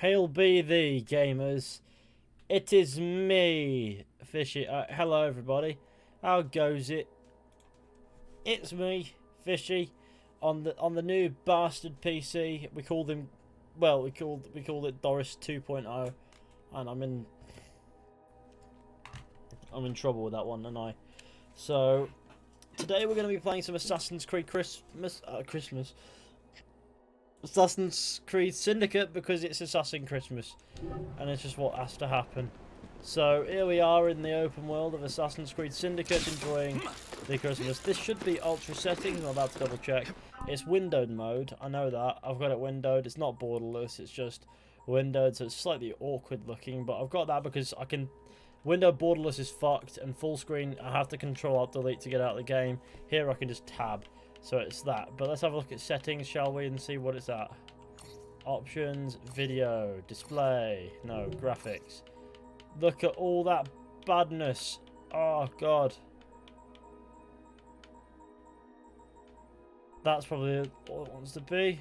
Hail be thee, gamers. It is me, Fishy. Hello, everybody. How goes it? It's me, Fishy, on the new bastard PC. We called him, well, we called it Doris 2.0, and I'm in trouble with that one, and I. So today we're going to be playing some Assassin's Creed Christmas. Assassin's Creed Syndicate, because it's Assassin's Christmas and it's just what has to happen. So here we are in the open world of Assassin's Creed Syndicate, enjoying the Christmas. This should be ultra settings. I'm about to double check. It's windowed mode, I know that. I've got it windowed. It's not borderless, it's just windowed, so it's slightly awkward looking, but I've got that because I can... Window borderless is fucked, and full screen I have to control alt delete to get out of the game. Here I can just tab. So it's that. But let's have a look at settings, shall we, and see what it's at. Options, video, display, no, graphics. Look at all that badness. Oh, God. That's probably all it wants to be.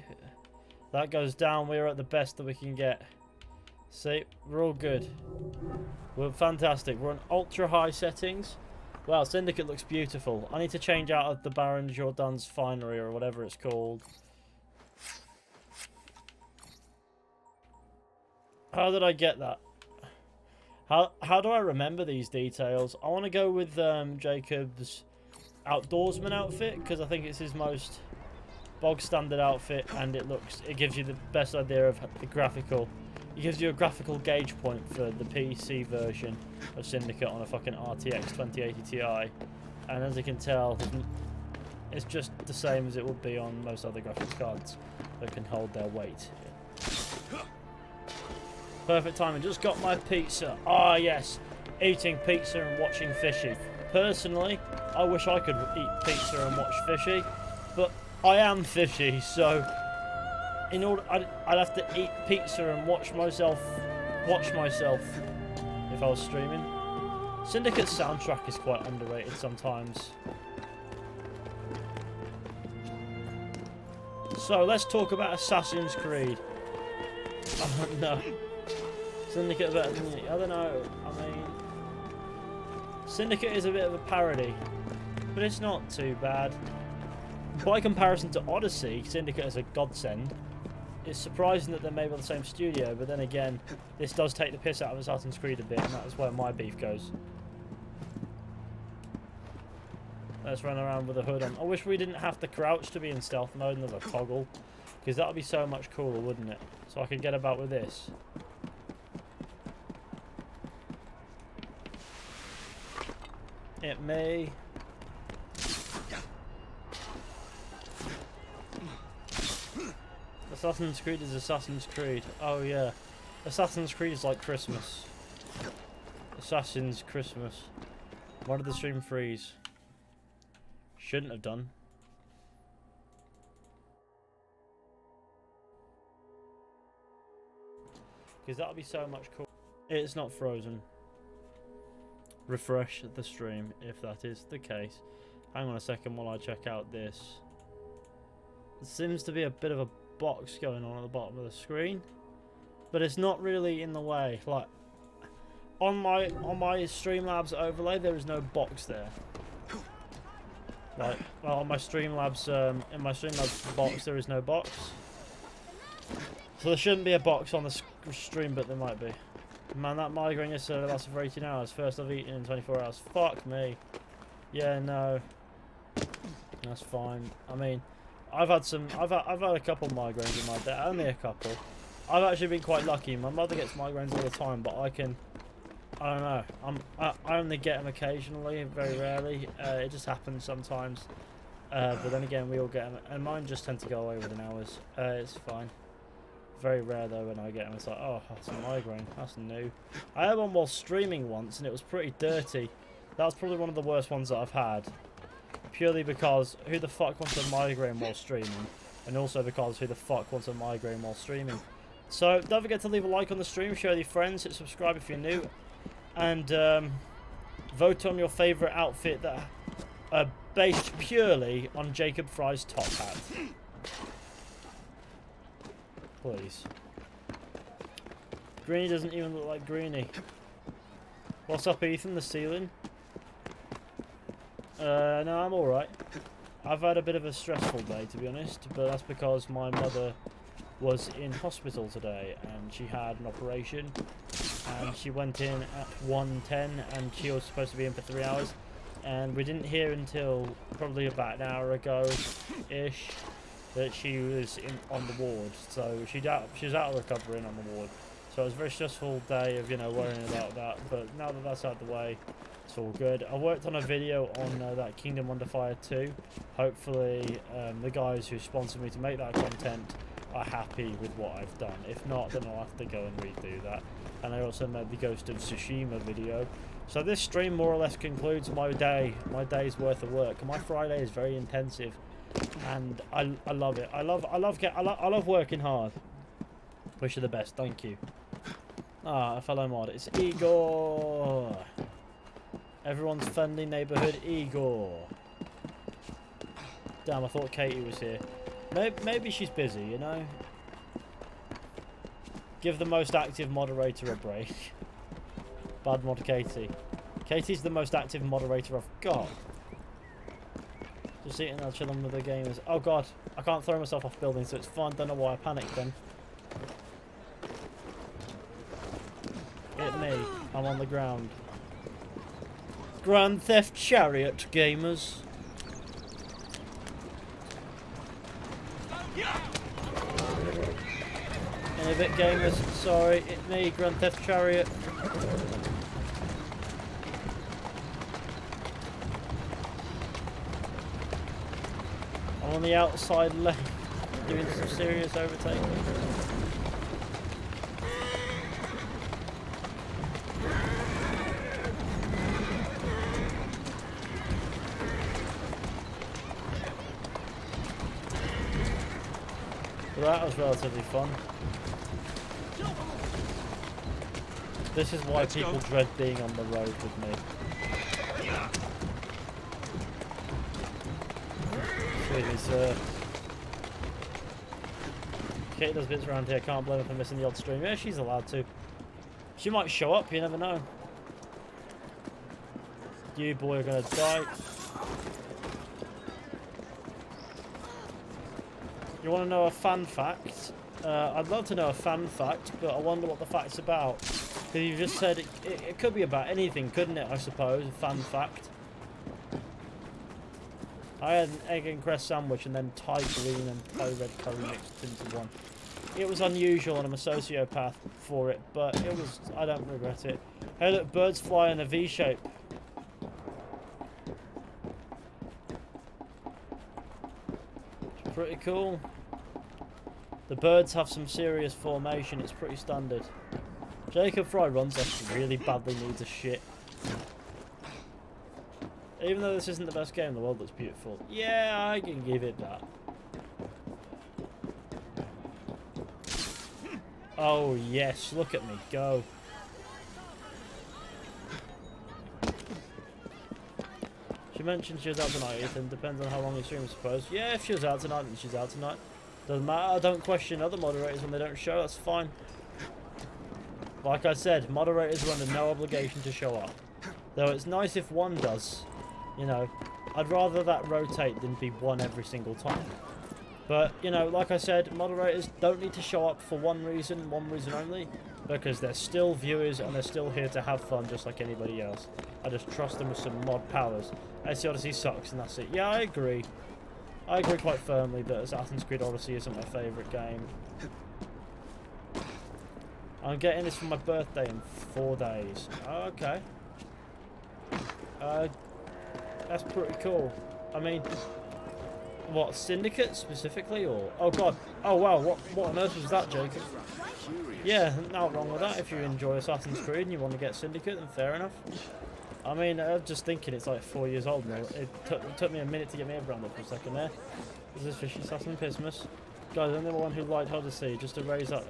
That goes down. We're at the best that we can get. See, we're all good. We're fantastic. We're on ultra high settings. Wow, Syndicate looks beautiful. I need to change out of the Baron Jourdan's Finery or whatever it's called. How did I get that? How do I remember these details? I want to go with Jacob's outdoorsman outfit, because I think it's his most bog standard outfit, and it gives you the best idea of the graphical. It gives you a graphical gauge point for the PC version of Syndicate on a fucking RTX 2080 Ti. And as you can tell, it's just the same as it would be on most other graphics cards that can hold their weight. Perfect timing. Just got my pizza. Ah, yes. Eating pizza and watching Fishy. Personally, I wish I could eat pizza and watch Fishy, but I am Fishy, so... in order, I'd have to eat pizza and watch myself if I was streaming. Syndicate's soundtrack is quite underrated sometimes. So let's talk about Assassin's Creed. Oh no. Syndicate better than me. I don't know. I mean, Syndicate is a bit of a parody, but it's not too bad. By comparison to Odyssey, Syndicate is a godsend. It's surprising that they're made by the same studio, but then again, this does take the piss out of Assassin's Creed a bit, and that's where my beef goes. Let's run around with a hood on. I wish we didn't have to crouch to be in stealth mode and there's a toggle, because that would be so much cooler, wouldn't it? So I could get about with this. It may... Assassin's Creed is Assassin's Creed. Oh yeah. Assassin's Creed is like Christmas. Assassin's Christmas. Why did the stream freeze? Shouldn't have done. Because that would be so much cool. It's not frozen. Refresh the stream if that is the case. Hang on a second while I check out this. There seems to be a bit of a box going on at the bottom of the screen, but it's not really in the way. Like on my Streamlabs overlay, there is no box there. Like, well, on my Streamlabs in my Streamlabs box, there is no box. So there shouldn't be a box on the stream, but there might be. Man, that migraine yesterday lasted for 18 hours. First I've eaten in 24 hours. Fuck me. Yeah, no, that's fine. I mean, I've had a couple migraines in my day, only a couple. I've actually been quite lucky. My mother gets migraines all the time, but I don't know. I only get them occasionally, very rarely. It just happens sometimes. But then again, we all get them, and mine just tend to go away within hours. It's fine. Very rare though when I get them. It's like, oh, that's a migraine. That's new. I had one while streaming once, and it was pretty dirty. That was probably one of the worst ones that I've had. Purely because who the fuck wants a migraine while streaming, and also because who the fuck wants a migraine while streaming. So don't forget to leave a like on the stream, share with your friends, hit subscribe if you're new, and vote on your favourite outfit that based purely on Jacob Fry's top hat. Please. Greenie doesn't even look like Greenie. What's up, Ethan? The ceiling? No, I'm alright. I've had a bit of a stressful day, to be honest, but that's because my mother was in hospital today and she had an operation and she went in at 1:10 and she was supposed to be in for 3 hours, and we didn't hear until probably about an hour ago-ish that she was on the ward. So she was out of recovery and on the ward. So it was a very stressful day of, you know, worrying about that, but now that that's out of the way, it's all good. I worked on a video on that Kingdom Under Fire 2. Hopefully the guys who sponsored me to make that content are happy with what I've done. If not, then I'll have to go and redo that. And I also made the Ghost of Tsushima video. So this stream more or less concludes my day's worth of work. My Friday is very intensive, and I love it. I love working hard. Wish you the best. Thank you. A fellow mod. It's Igor. Everyone's friendly neighborhood Igor. Damn, I thought Katie was here. Maybe she's busy, you know? Give the most active moderator a break. Bad mod Katie. Katie's the most active moderator I've got. Just sitting there chilling with the gamers. Oh god, I can't throw myself off buildings, so it's fine. Don't know why I panicked then. Hit me. I'm on the ground. Grand Theft Chariot, gamers. In a bit, gamers. Sorry, hit me. Grand Theft Chariot. I'm on the outside lane, doing some serious overtaking. Well, that was relatively fun. This is why people dread being on the road with me. Excuse me, sir. Kate does bits around here, can't blame her for missing the odd stream. Yeah, she's allowed to. She might show up, you never know. You boy are gonna die. You want to know a fan fact? I'd love to know a fan fact, but I wonder what the fact's about. Because you just said it could be about anything, couldn't it, I suppose, a fan fact. I had an egg and cress sandwich and then Thai green and Thai red curry mixed into one. It was unusual and I'm a sociopath for it, but it was, I don't regret it. Hey look, birds fly in a V shape. It's pretty cool. The birds have some serious formation, it's pretty standard. Jacob Fry runs us really badly needs a shit. Even though this isn't the best game in the world, looks beautiful. Yeah, I can give it that. Oh yes, look at me go. She mentioned she was out tonight, Ethan. Depends on how long you stream, I suppose. Yeah, if she was out tonight, then she's out tonight. Doesn't matter, I don't question other moderators when they don't show, that's fine. Like I said, moderators are under no obligation to show up. Though it's nice if one does. You know, I'd rather that rotate than be one every single time. But, you know, like I said, moderators don't need to show up for one reason only. Because they're still viewers and they're still here to have fun just like anybody else. I just trust them with some mod powers. AC Odyssey sucks and that's it. Yeah, I agree. I agree quite firmly that Assassin's Creed Odyssey isn't my favourite game. I'm getting this for my birthday in 4 days. Oh, okay. That's pretty cool. I mean, what, Syndicate specifically, or? Oh god. Oh wow, what on earth was that, Jacob? Yeah, nothing wrong with that. If you enjoy Assassin's Creed and you want to get Syndicate, then fair enough. I mean, I'm just thinking it's like 4 years old now. It took me a minute to get my head around it for a second there. Is this Fishy Assassin Christmas? Guys, I'm the one who liked Odyssey, just to raise that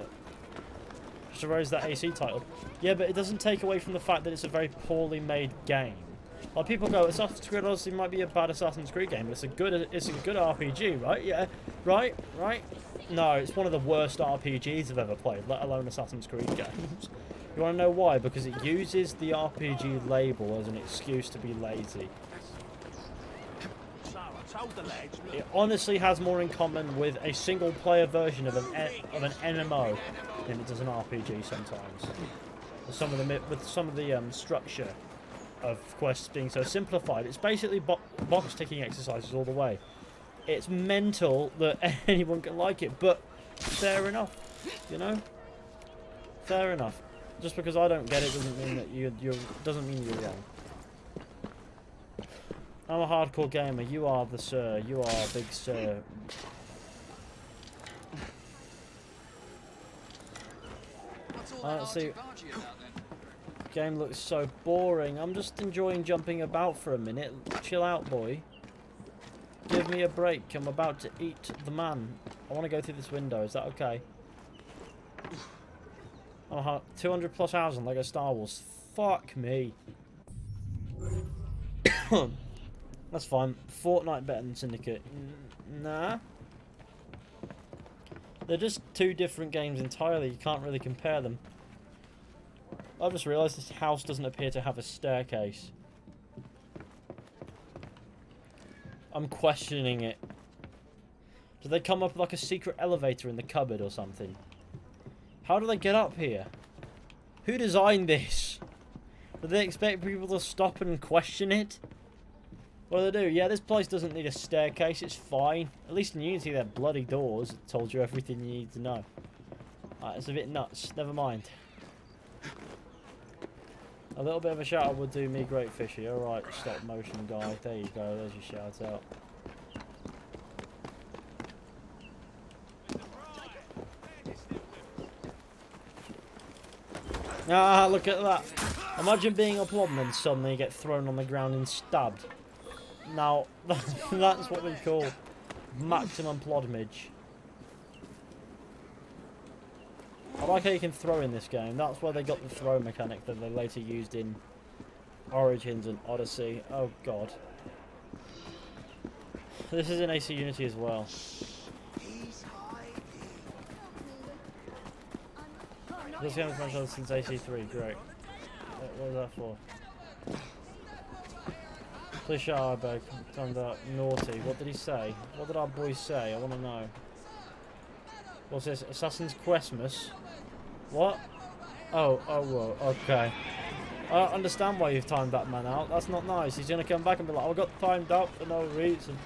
AC title. Yeah, but it doesn't take away from the fact that it's a very poorly made game. Like people go, Assassin's Creed Odyssey might be a bad Assassin's Creed game, but it's a good RPG, right? Yeah, right. No, it's one of the worst RPGs I've ever played, let alone Assassin's Creed games. You want to know why? Because it uses the RPG label as an excuse to be lazy. It honestly has more in common with a single-player version of an MMO than it does an RPG sometimes. With some of the structure of quests being so simplified, it's basically box ticking exercises all the way. It's mental that anyone can like it, but fair enough, you know. Fair enough. Just because I don't get it doesn't mean that you're wrong. I'm a hardcore gamer. You are the sir. You are big sir. Let's see. Game looks so boring. I'm just enjoying jumping about for a minute. Chill out, boy. Give me a break. I'm about to eat the man. I want to go through this window. Is that okay? Oh, 200 plus hours on Lego Star Wars. Fuck me. That's fine. Fortnite better than Syndicate. Nah. They're just two different games entirely. You can't really compare them. I've just realised this house doesn't appear to have a staircase. I'm questioning it. Do they come up like a secret elevator in the cupboard or something? How do they get up here? Who designed this? Do they expect people to stop and question it? What do they do? Yeah, this place doesn't need a staircase. It's fine. At least in Unity, they're bloody doors that told you everything you need to know. It's a bit nuts. Never mind. A little bit of a shout out would do me great, fishy. Alright, stop motion guy. There you go. There's your shout out. Ah, look at that. Imagine being a plodman and suddenly you get thrown on the ground and stabbed. Now, that's what we call maximum plodmage. I like how you can throw in this game. That's where they got the throw mechanic that they later used in Origins and Odyssey. Oh god. This is in AC Unity as well. This game has been since AC3, great. What was that for? Please shut up, I beg. Turned out naughty. What did he say? What did our boy say? I want to know. What's this? Assassin's Questmas? What? Oh, whoa, okay. I don't understand why you've timed that man out. That's not nice. He's going to come back and be like, I got timed out for no reason.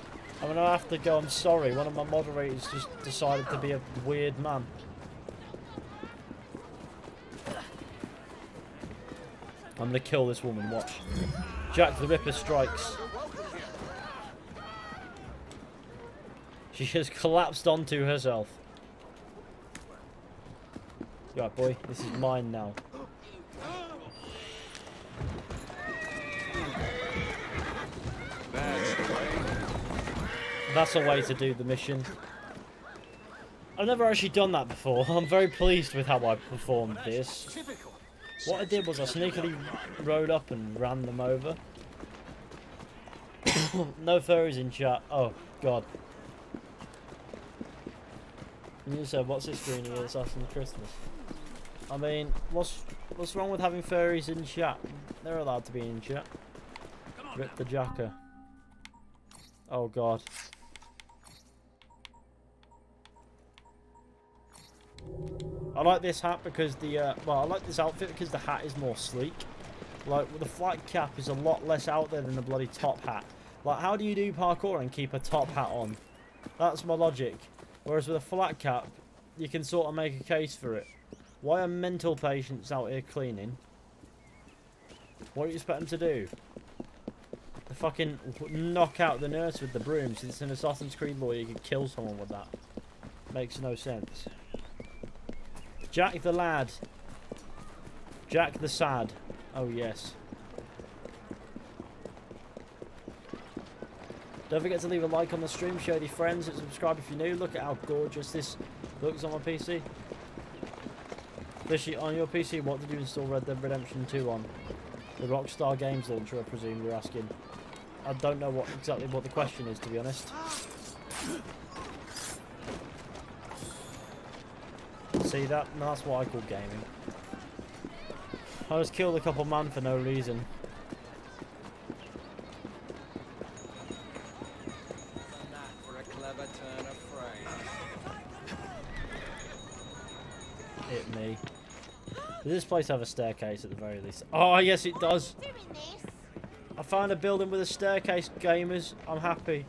I'm going to have to go, I'm sorry. One of my moderators just decided to be a weird man. I'm going to kill this woman, watch. Jack the Ripper strikes. She has collapsed onto herself. Right, boy, this is mine now. That's a way to do the mission. I've never actually done that before. I'm very pleased with how I performed this. What I did was I sneakily rode up and ran them over. No furries in chat. Oh, God. You said, what's this green here? Assassin's Christmas. I mean, what's wrong with having furries in chat? They're allowed to be in chat. Rip the jacker. Oh, God. I like this hat because the, well, I like this outfit because the hat is more sleek. Like, with the flat cap is a lot less out there than the bloody top hat. Like, how do you do parkour and keep a top hat on? That's my logic. Whereas with a flat cap, you can sort of make a case for it. Why are mental patients out here cleaning? What do you expect them to do? To fucking knock out the nurse with the broom, since in Assassin's Creed lore you could kill someone with that. Makes no sense. Jack the lad. Jack the sad. Oh yes. Don't forget to leave a like on the stream, show your friends, and subscribe if you're new. Look at how gorgeous this looks on my PC. Fishy, on your PC, what did you install Red Dead Redemption 2 on? The Rockstar Games launcher, I presume you're asking. I don't know exactly what the question is, to be honest. See that? No, that's what I call gaming. I just killed a couple man for no reason. For a clever turn of phrase. Hit me. Does this place have a staircase at the very least? Oh, yes it does. I found a building with a staircase, gamers. I'm happy.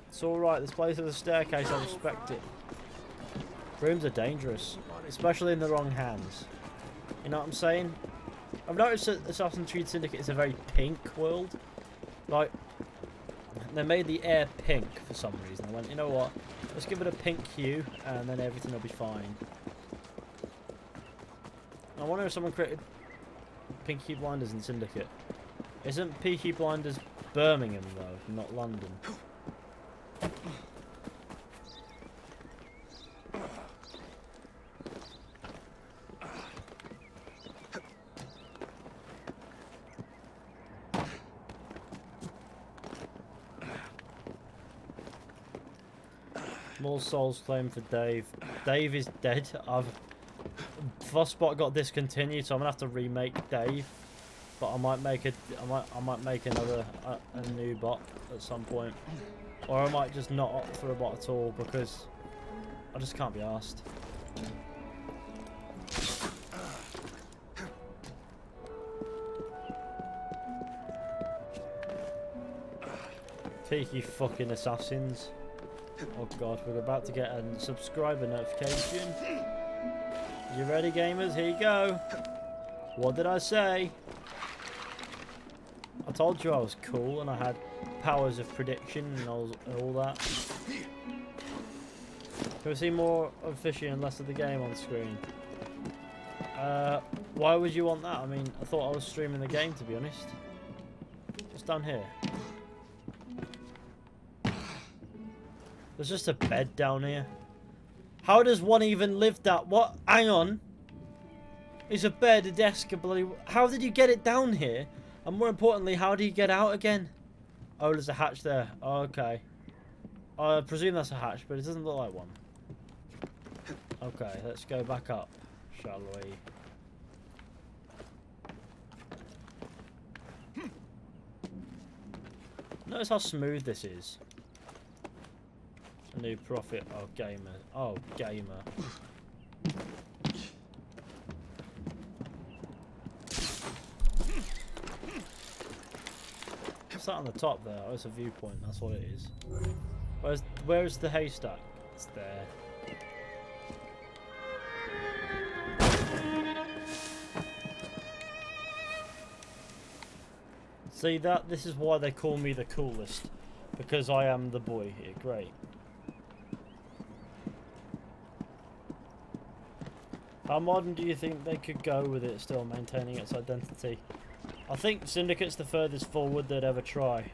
It's alright, this place has a staircase, I respect it. Rooms are dangerous, especially in the wrong hands. You know what I'm saying? I've noticed that Assassin's Creed Syndicate is a very pink world. Like, they made the air pink for some reason. I went, you know what? Let's give it a pink hue, and then everything will be fine. I wonder if someone created Peaky Blinders in Syndicate. Isn't Peaky Blinders Birmingham, though, not London? More souls claimed for Dave. Dave is dead. Frostbot got discontinued, so I'm gonna have to remake Dave. But I might make I might make another a new bot at some point, or I might just not opt for a bot at all because I just can't be arsed. Peaky fucking assassins. Oh god, we're about to get a subscriber notification. You ready, gamers? Here you go. What did I say? I told you I was cool and I had powers of prediction and all that. Can we see more of Fishy and less of the game on screen? Why would you want that? I mean, I thought I was streaming the game, to be honest. Just down here. There's just a bed down here. How does one even live that? What? Hang on. There's a bed, a desk, a bloody... How did you get it down here? And more importantly, how do you get out again? Oh, there's a hatch there. Oh, okay. I presume that's a hatch, but it doesn't look like one. Okay, let's go back up, shall we? Notice how smooth this is. A new profit. Oh, gamer. Oh, gamer. What's that on the top there? Oh, it's a viewpoint. That's what it is. Where's the haystack? It's there. See that? This is why they call me the coolest. Because I am the boy here. Great. How modern do you think they could go with it still maintaining its identity? I think Syndicate's the furthest forward they'd ever try.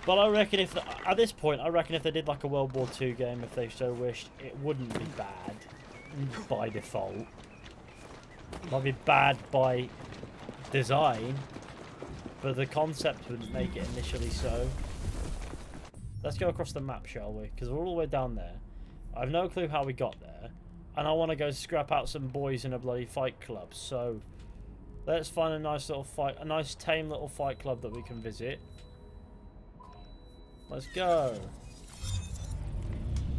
But I reckon at this point, I reckon if they did like a World War II game, if they so wished, it wouldn't be bad by default. It might be bad by design, but the concept wouldn't make it initially so. Let's go across the map, shall we? Because we're all the way down there. I have no clue how we got there. And I want to go scrap out some boys in a bloody fight club. So let's find a nice little fight, a nice tame little fight club that we can visit. Let's go.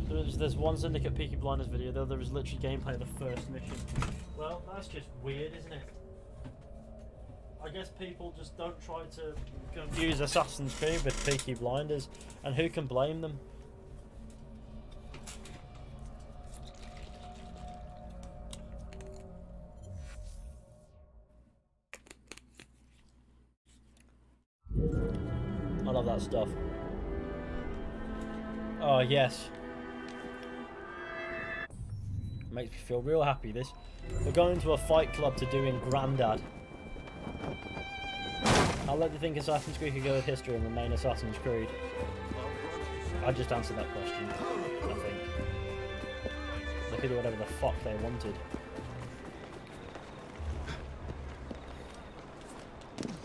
There's one Syndicate Peaky Blinders video, though there is literally gameplay of the first mission. Well, that's just weird, isn't it? I guess people just don't try to confuse Assassin's Creed with Peaky Blinders, and who can blame them? I love that stuff. Oh, yes. Makes me feel real happy, this. We're going to a fight club to do in Grandad. How long do you think Assassin's Creed could go with history and remain Assassin's Creed? I just answered that question, I think. They could do whatever the fuck they wanted.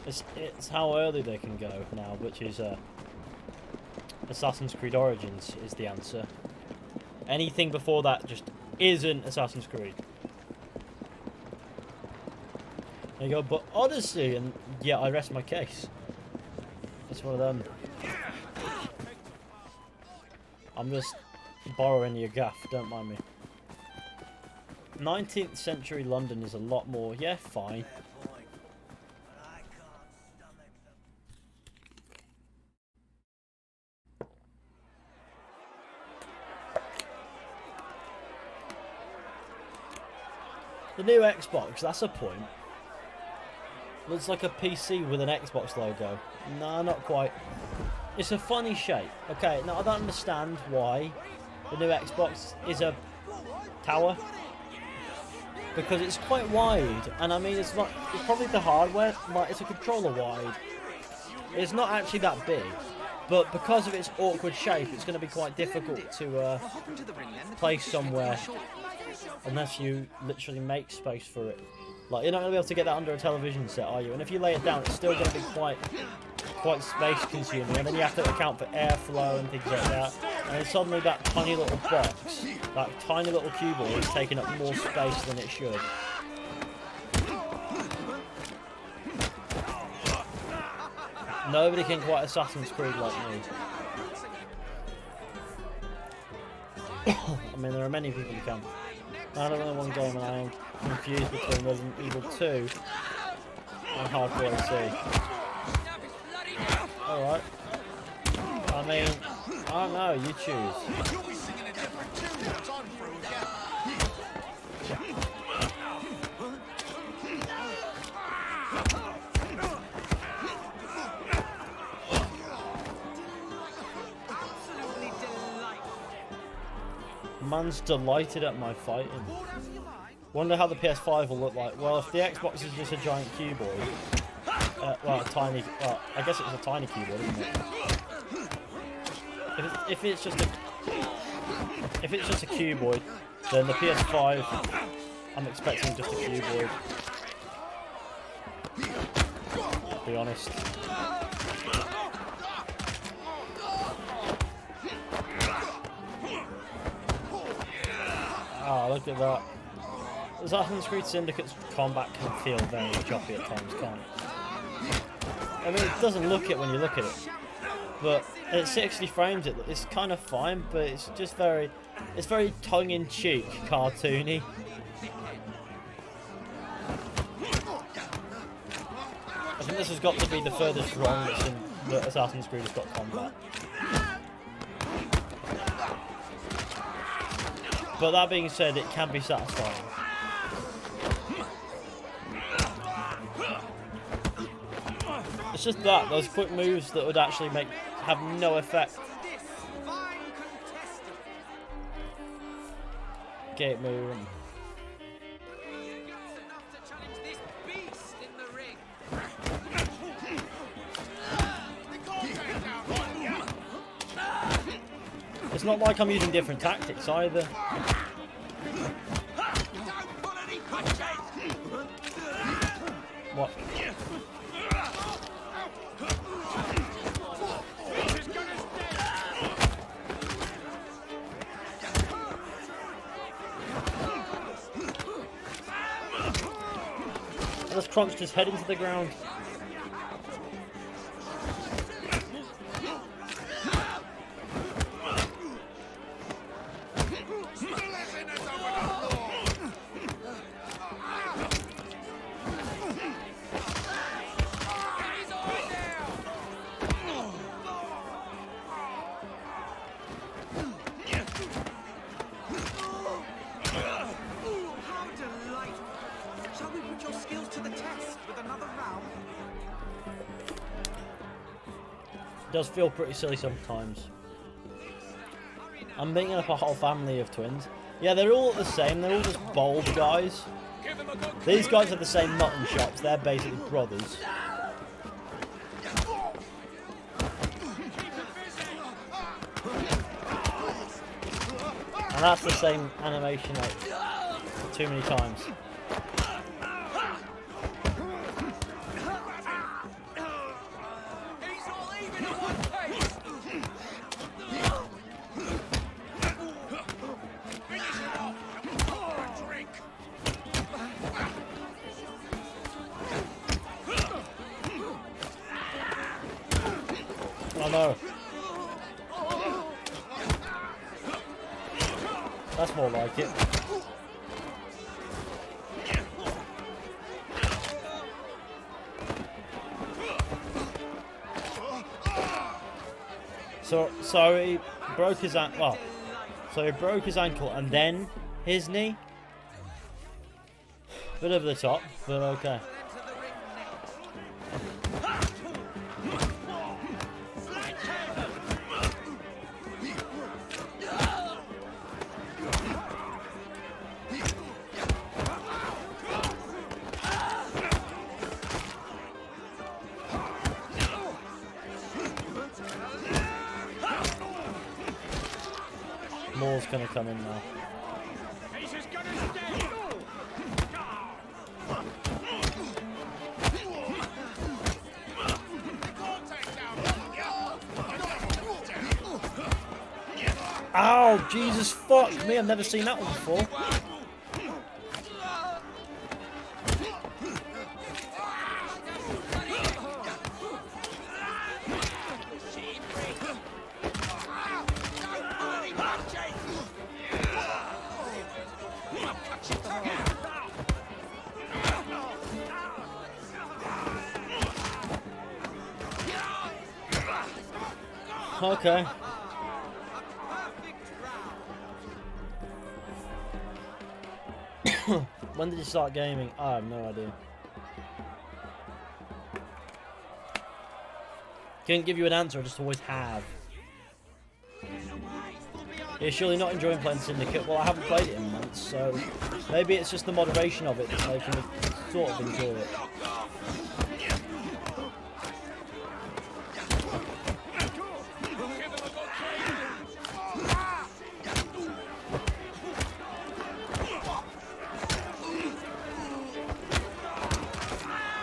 It's how early they can go now, which is Assassin's Creed Origins is the answer. Anything before that just isn't Assassin's Creed. There you go, but Odyssey, and yeah, I rest my case. It's one of them. I'm just borrowing your gaff, don't mind me. 19th century London is a lot more, yeah, fine. The new Xbox, that's a point. Looks like a PC with an Xbox logo. No, not quite. It's a funny shape. Okay, now I don't understand why the new Xbox is a tower. Because it's quite wide, and I mean it's probably the hardware, like it's a controller wide. It's not actually that big, but because of its awkward shape, it's going to be quite difficult to place somewhere unless you literally make space for it. Like, you're not going to be able to get that under a television set, are you? And if you lay it down, it's still going to be quite space consuming, and then you have to account for airflow and things like that. And then suddenly that tiny little box, that tiny little keyboard is taking up more space than it should. Nobody can quite Assassin's Creed like me. I mean, there are many people who can. I don't know one game, and I am confused between Resident Evil 2 and Hardcore AC. Alright. I mean, I don't know, you choose. Man's delighted at my fighting. Wonder how the PS5 will look like. Well, if the Xbox is just a giant keyboard, well, a tiny, well, I guess it's a tiny keyboard, isn't it? If it's just a keyboard, then the PS5, I'm expecting just a keyboard. To be honest. Oh, look at that. Assassin's Creed Syndicate's combat can feel very choppy at times, can't it? I mean, it doesn't look it when you look at it. But at 60 frames, it's kind of fine, but it's just it's very tongue-in-cheek, cartoony. I think this has got to be the furthest wrong that Assassin's Creed has got combat. But that being said, it can be satisfying. It's just that, those quick moves that would actually have no effect. Gate move. It's not like I'm using different tactics either. What? I just crunched his head into the ground. Does feel pretty silly sometimes. I'm bringing up a whole family of twins. Yeah, they're all the same. They're all just bald guys. These guys are the same mutton chops. They're basically brothers. And that's the same animation like too many times. moving at one pace. Finish it off and we'll go for a drink. Oh no. That's more like it. So he broke his ankle. Well, so he broke his ankle and then his knee. Bit over the top, but okay. More's gonna come in now. Ow, Jesus fuck me, I've never seen that one before. Okay. When did you start gaming? I have no idea. Can't give you an answer, I just always have. You're surely not enjoying playing Syndicate? Well, I haven't played it in months, so maybe it's just the moderation of it that's making me sort of enjoy it.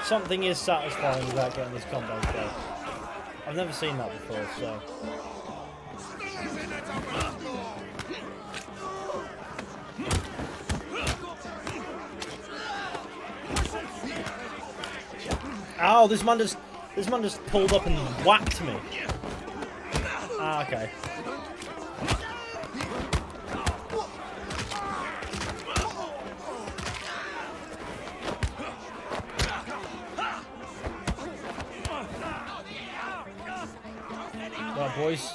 Something is satisfying without getting this combo kill. I've never seen that before, so. Ow, this man just pulled up and whacked me. Ah, okay. Right, boys.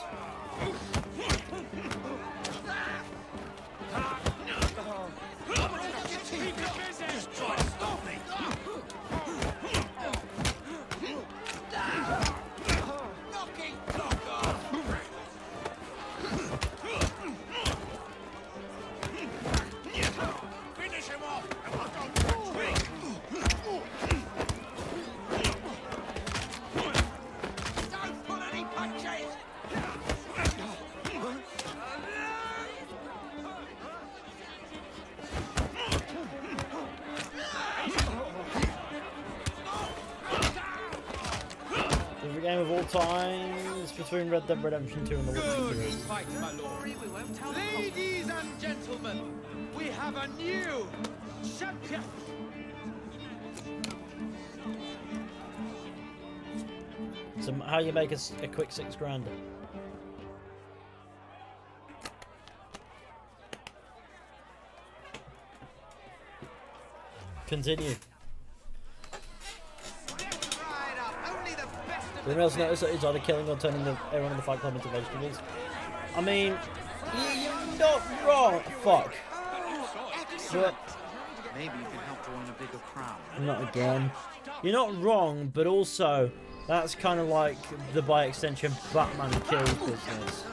Favorite game of all time is between Red Dead Redemption 2 and The Witcher 3. Ladies and gentlemen, we have a new champion. So how you make a quick $6,000? Continue. Did anyone else notice that he's either killing or turning everyone in the Fight Club into vegetables? I mean, you're not wrong. Fuck. But maybe you can help join a bigger crowd. not again. You're not wrong, but also that's kind of like the by extension Batman Kills business.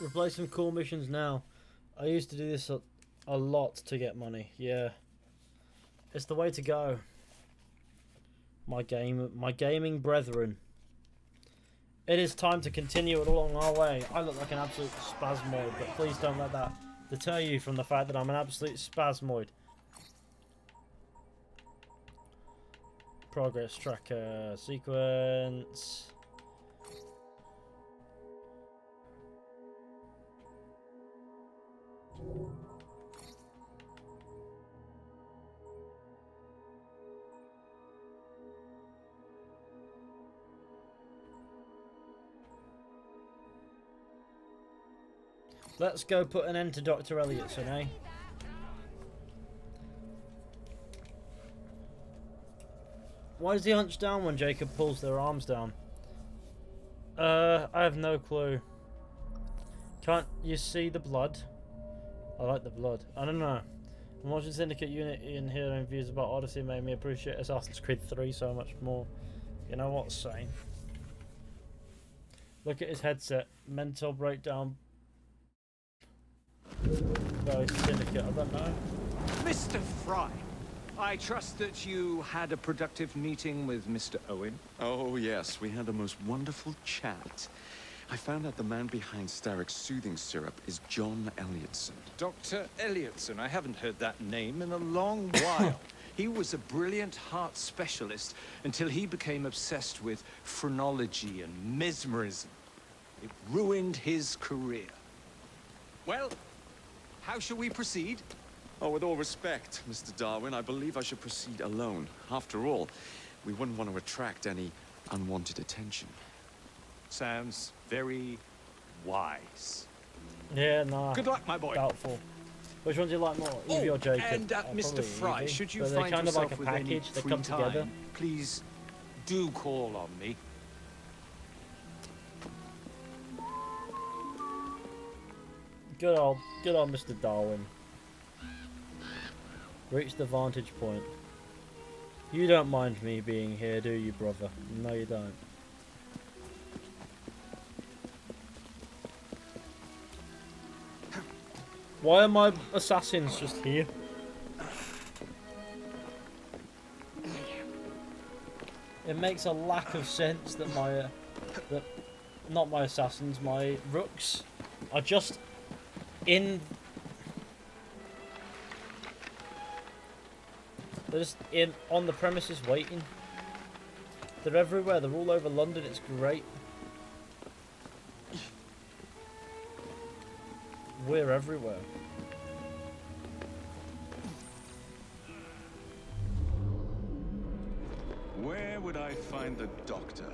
Replace some cool missions now. I used to do this a lot to get money. Yeah. It's the way to go. My gaming brethren. It is time to continue it along our way. I look like an absolute spasmoid, but please don't let that deter you from the fact that I'm an absolute spasmoid. Progress tracker sequence. Let's go put an end to Dr. Elliotson, eh? Why is he hunched down when Jacob pulls their arms down? I have no clue. Can't you see the blood? I like the blood. I don't know. I'm watching Syndicate Unity and hearing views about Odyssey made me appreciate Assassin's Creed 3 so much more. You know what's saying? Look at his headset. Mental breakdown. Very Syndicate, I don't know. Mr. Fry, I trust that you had a productive meeting with Mr. Owen. Oh, yes. We had a most wonderful chat. I found out the man behind Starrick's soothing syrup is John Elliotson. Dr. Elliotson, I haven't heard that name in a long while. He was a brilliant heart specialist until he became obsessed with phrenology and mesmerism. It ruined his career. Well, how shall we proceed? Oh, with all respect, Mr. Darwin, I believe I should proceed alone. After all, we wouldn't want to attract any unwanted attention. Sounds very wise. Yeah, nah. Good luck, my boy. Doubtful. Which one do you like more? Evie or Jacob? And Mr. Fry, Evie. should you But they're find kind of yourself like a with any package. They free come time, together. please do call on me. Good old Mr. Darwin. Reach the vantage point. You don't mind me being here, do you, brother? No, you don't. Why are my assassins just here? It makes a lack of sense that not my assassins, my rooks are just in. They're just on the premises waiting. They're everywhere. They're all over London. It's great. We're everywhere. Where would I find the doctor?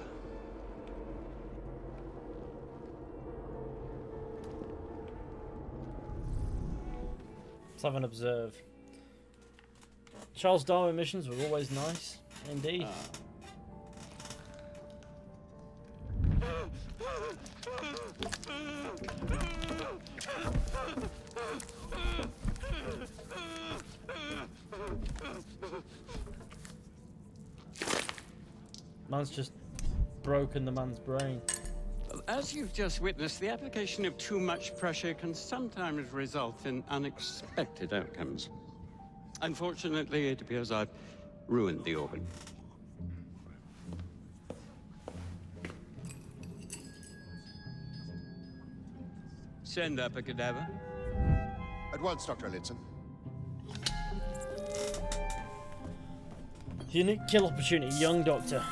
Let's have an observe. Charles Darwin missions were always nice, indeed. Man's just broken the man's brain. As you've just witnessed, the application of too much pressure can sometimes result in unexpected outcomes. Unfortunately, it appears I've ruined the organ. Send up a cadaver. At once, Dr. Elliotson. Unique kill opportunity, young doctor.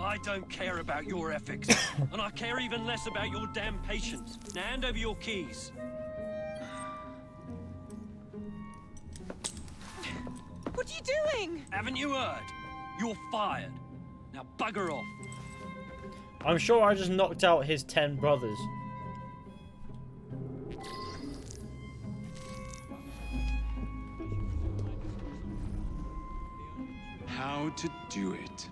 I don't care about your ethics, and I care even less about your damn patience. Now hand over your keys. What are you doing? Haven't you heard? You're fired. Now bugger off. I'm sure I just knocked out his 10 brothers. How to do it.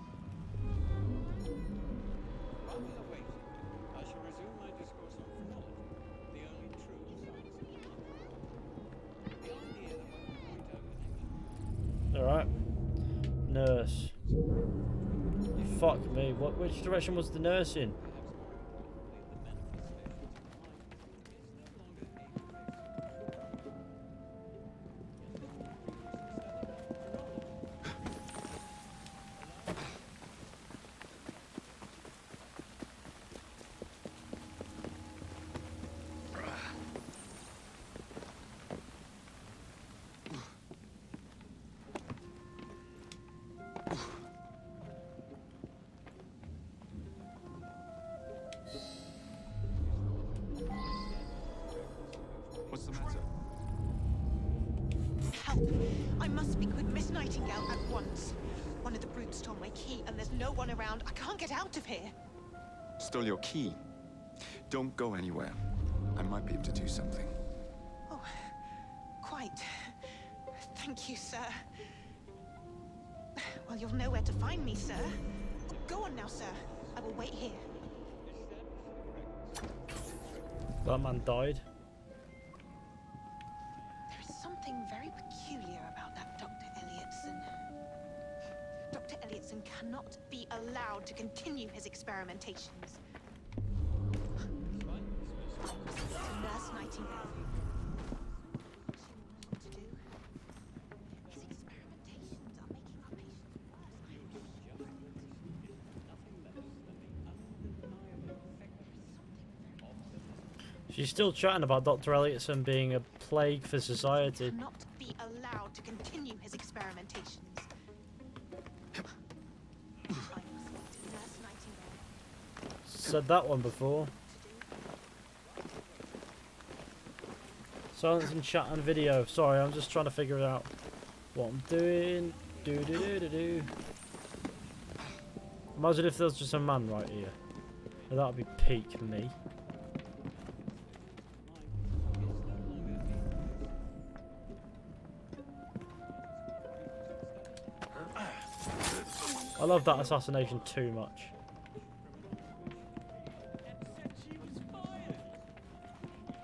Alright. Nurse. You fuck me. Which direction was the nurse in? What's the matter? Help! I must speak with Miss Nightingale at once. One of the brutes stole my key, and there's no one around. I can't get out of here. Stole your key. Don't go anywhere. I might be able to do something. Oh, quite. Thank you, sir. Well, you'll know where to find me, sir. Go on now, sir. I will wait here. That man died. There is something very peculiar about that Dr. Elliotson. Dr. Elliotson cannot be allowed to continue his experimentations. Nurse Nightingale. What to do? His experimentations are making our patients worse. She's still chatting about Dr. Elliotson being a plague for society. Cannot be allowed to continue his experimentations. I must speak to Nurse Nightingale. Said that one before. Silence and chat and video. Sorry, I'm just trying to figure out what I'm doing. Do. Imagine if there's just a man right here. That would be peak me. I love that assassination too much.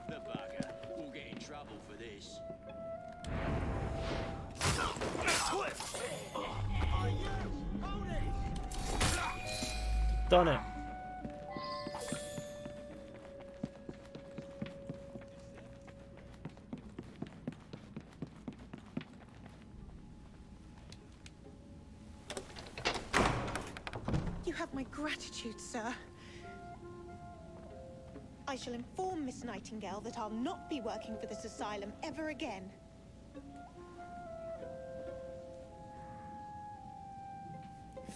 The bugger. We'll get in trouble for this. Done it. You have my gratitude, sir. I shall inform Miss Nightingale that I'll not be working for this asylum ever again.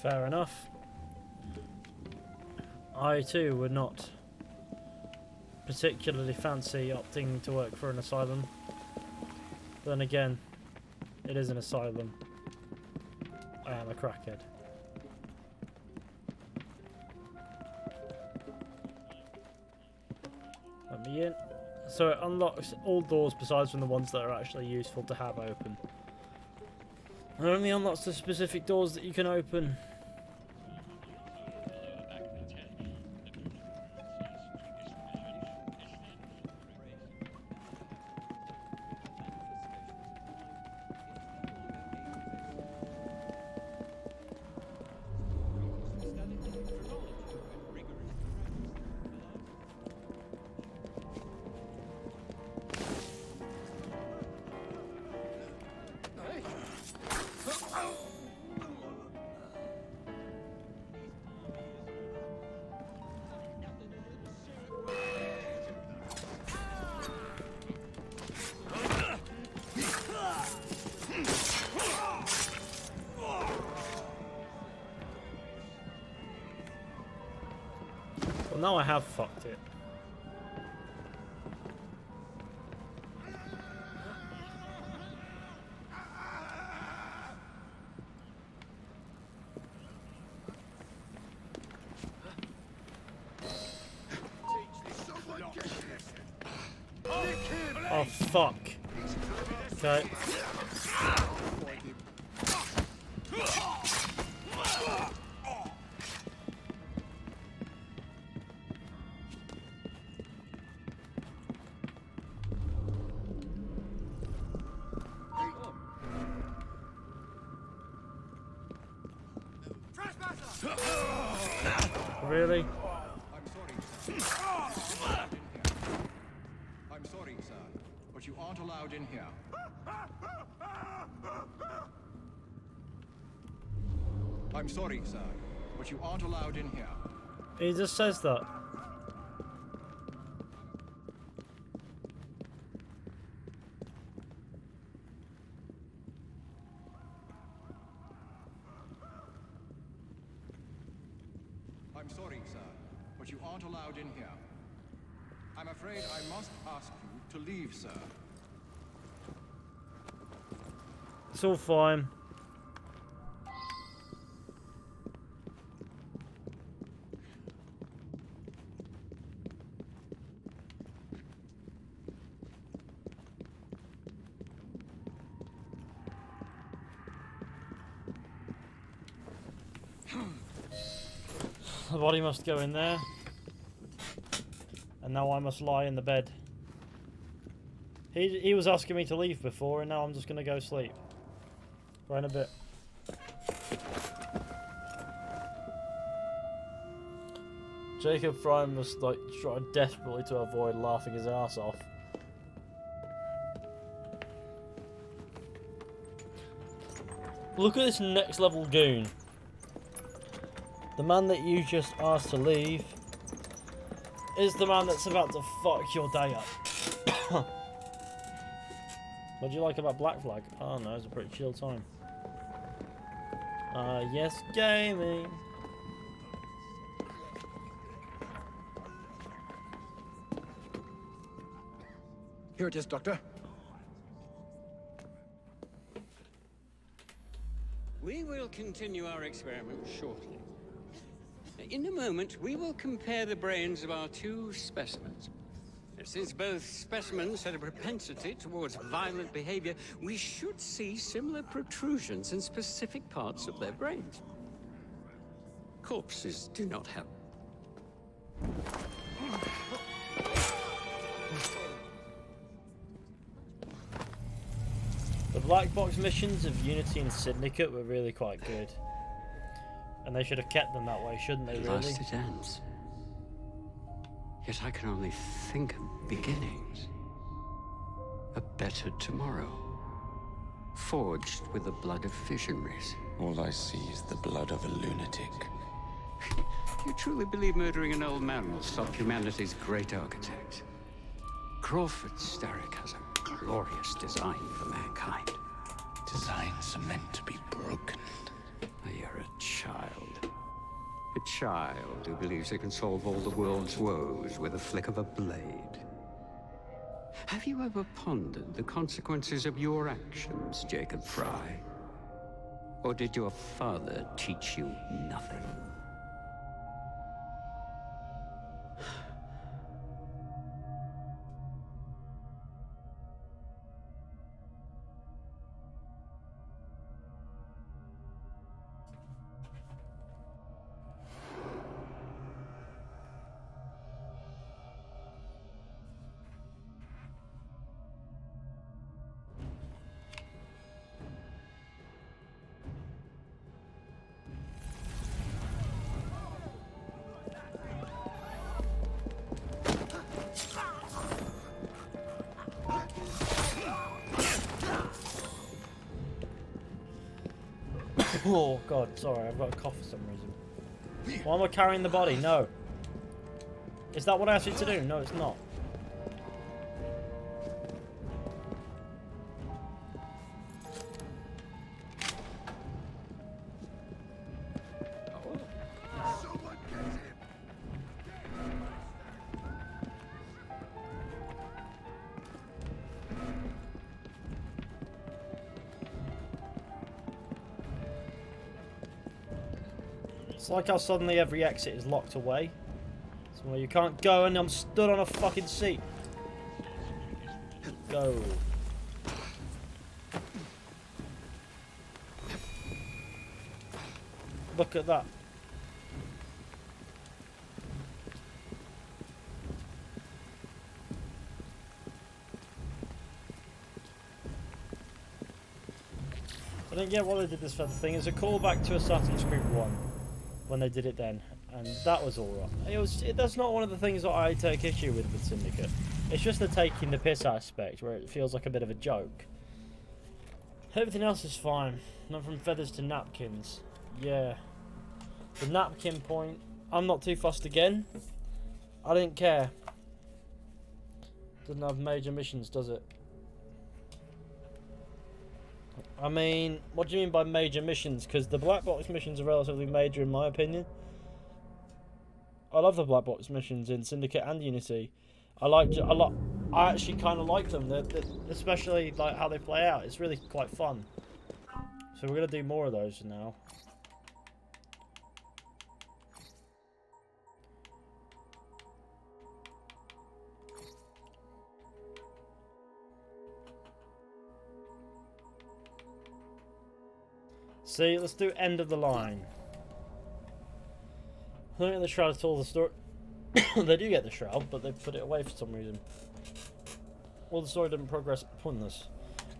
Fair enough. I too would not particularly fancy opting to work for an asylum. But then again, it is an asylum. I am a crackhead. Let me in. So it unlocks all doors besides from the ones that are actually useful to have open. It only unlocks the specific doors that you can open. Well, now I have fucked it. Oh fuck. Okay. Trespasser! Really? I'm sorry, sir, but you aren't allowed in here. I'm sorry, sir, but you aren't allowed in here. He just says that. I'm sorry, sir, but you aren't allowed in here. I'm afraid I must ask you to leave, sir. It's all fine. The body must go in there. And now I must lie in the bed. He was asking me to leave before, and now I'm just going to go sleep. Right in a bit. Jacob Fry must like try desperately to avoid laughing his ass off. Look at this next level goon. The man that you just asked to leave is the man that's about to fuck your day up. What do you like about Black Flag? Oh no, it's a pretty chill time. Yes, gaming. Here it is, Doctor. We will continue our experiment shortly. In a moment, we will compare the brains of our two specimens. Since both specimens had a propensity towards violent behavior, we should see similar protrusions in specific parts of their brains. Corpses do not help. The black box missions of Unity and Syndicate were really quite good. And they should have kept them that way, shouldn't they, At really? last it ends. Yet I can only think of beginnings. A better tomorrow. Forged with the blood of visionaries. All I see is the blood of a lunatic. You truly believe murdering an old man will stop humanity's great architect? Crawford Starrick has a glorious design for mankind. Designs are meant to be broken. You're a child. A child who believes it can solve all the world's woes with a flick of a blade. Have you ever pondered the consequences of your actions, Jacob Fry? Or did your father teach you nothing? Oh god, sorry, I've got a cough for some reason. Why am I carrying the body? No. Is that what I asked you to do? No, it's not. It's like how suddenly every exit is locked away. Somewhere you can't go and I'm stood on a fucking seat. Go. Look at that. I don't get why they did this for the thing. It's a callback to Assassin's Creed 1 when they did it then. and that was alright. That's not one of the things that I take issue with Syndicate. It's just the taking the piss aspect, where it feels like a bit of a joke. Everything else is fine. Not from feathers to napkins. Yeah. The napkin point, I'm not too fussed again. I didn't care. Doesn't have major missions, does it? I mean, what do you mean by major missions? Because the black box missions are relatively major in my opinion. I love the black box missions in Syndicate and Unity. I actually kind of like them, especially like how they play out. It's really quite fun. So we're gonna do more of those now. See, let's do end of the line. I don't think the Shroud told the story. They do get the Shroud, but they put it away for some reason. Well, the story didn't progress upon this.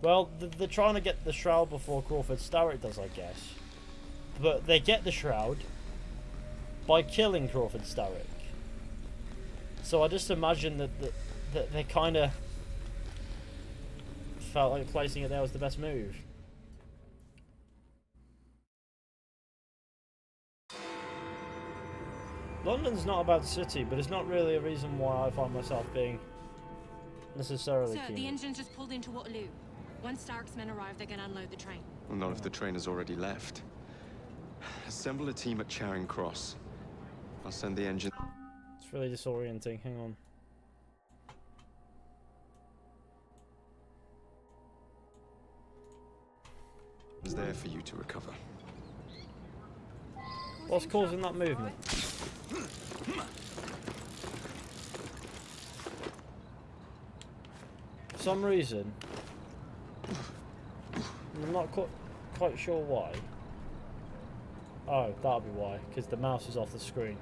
Well, they're trying to get the Shroud before Crawford Starrick does, I guess. But they get the Shroud by killing Crawford Starrick. So I just imagine that they kind of felt like placing it there was the best move. London's not a bad city, but it's not really a reason why I find myself being necessarily Sir, keen. the engine just pulled into Waterloo. Once Starrick's men arrive, they can unload the train. Well, not if the train has already left. Assemble a team at Charing Cross. I'll send the engine. It's really disorienting. Hang on. Is there for you to recover. What's causing that movement? For some reason, I'm not quite sure why. Oh, that'll be why, because the mouse is off the screen.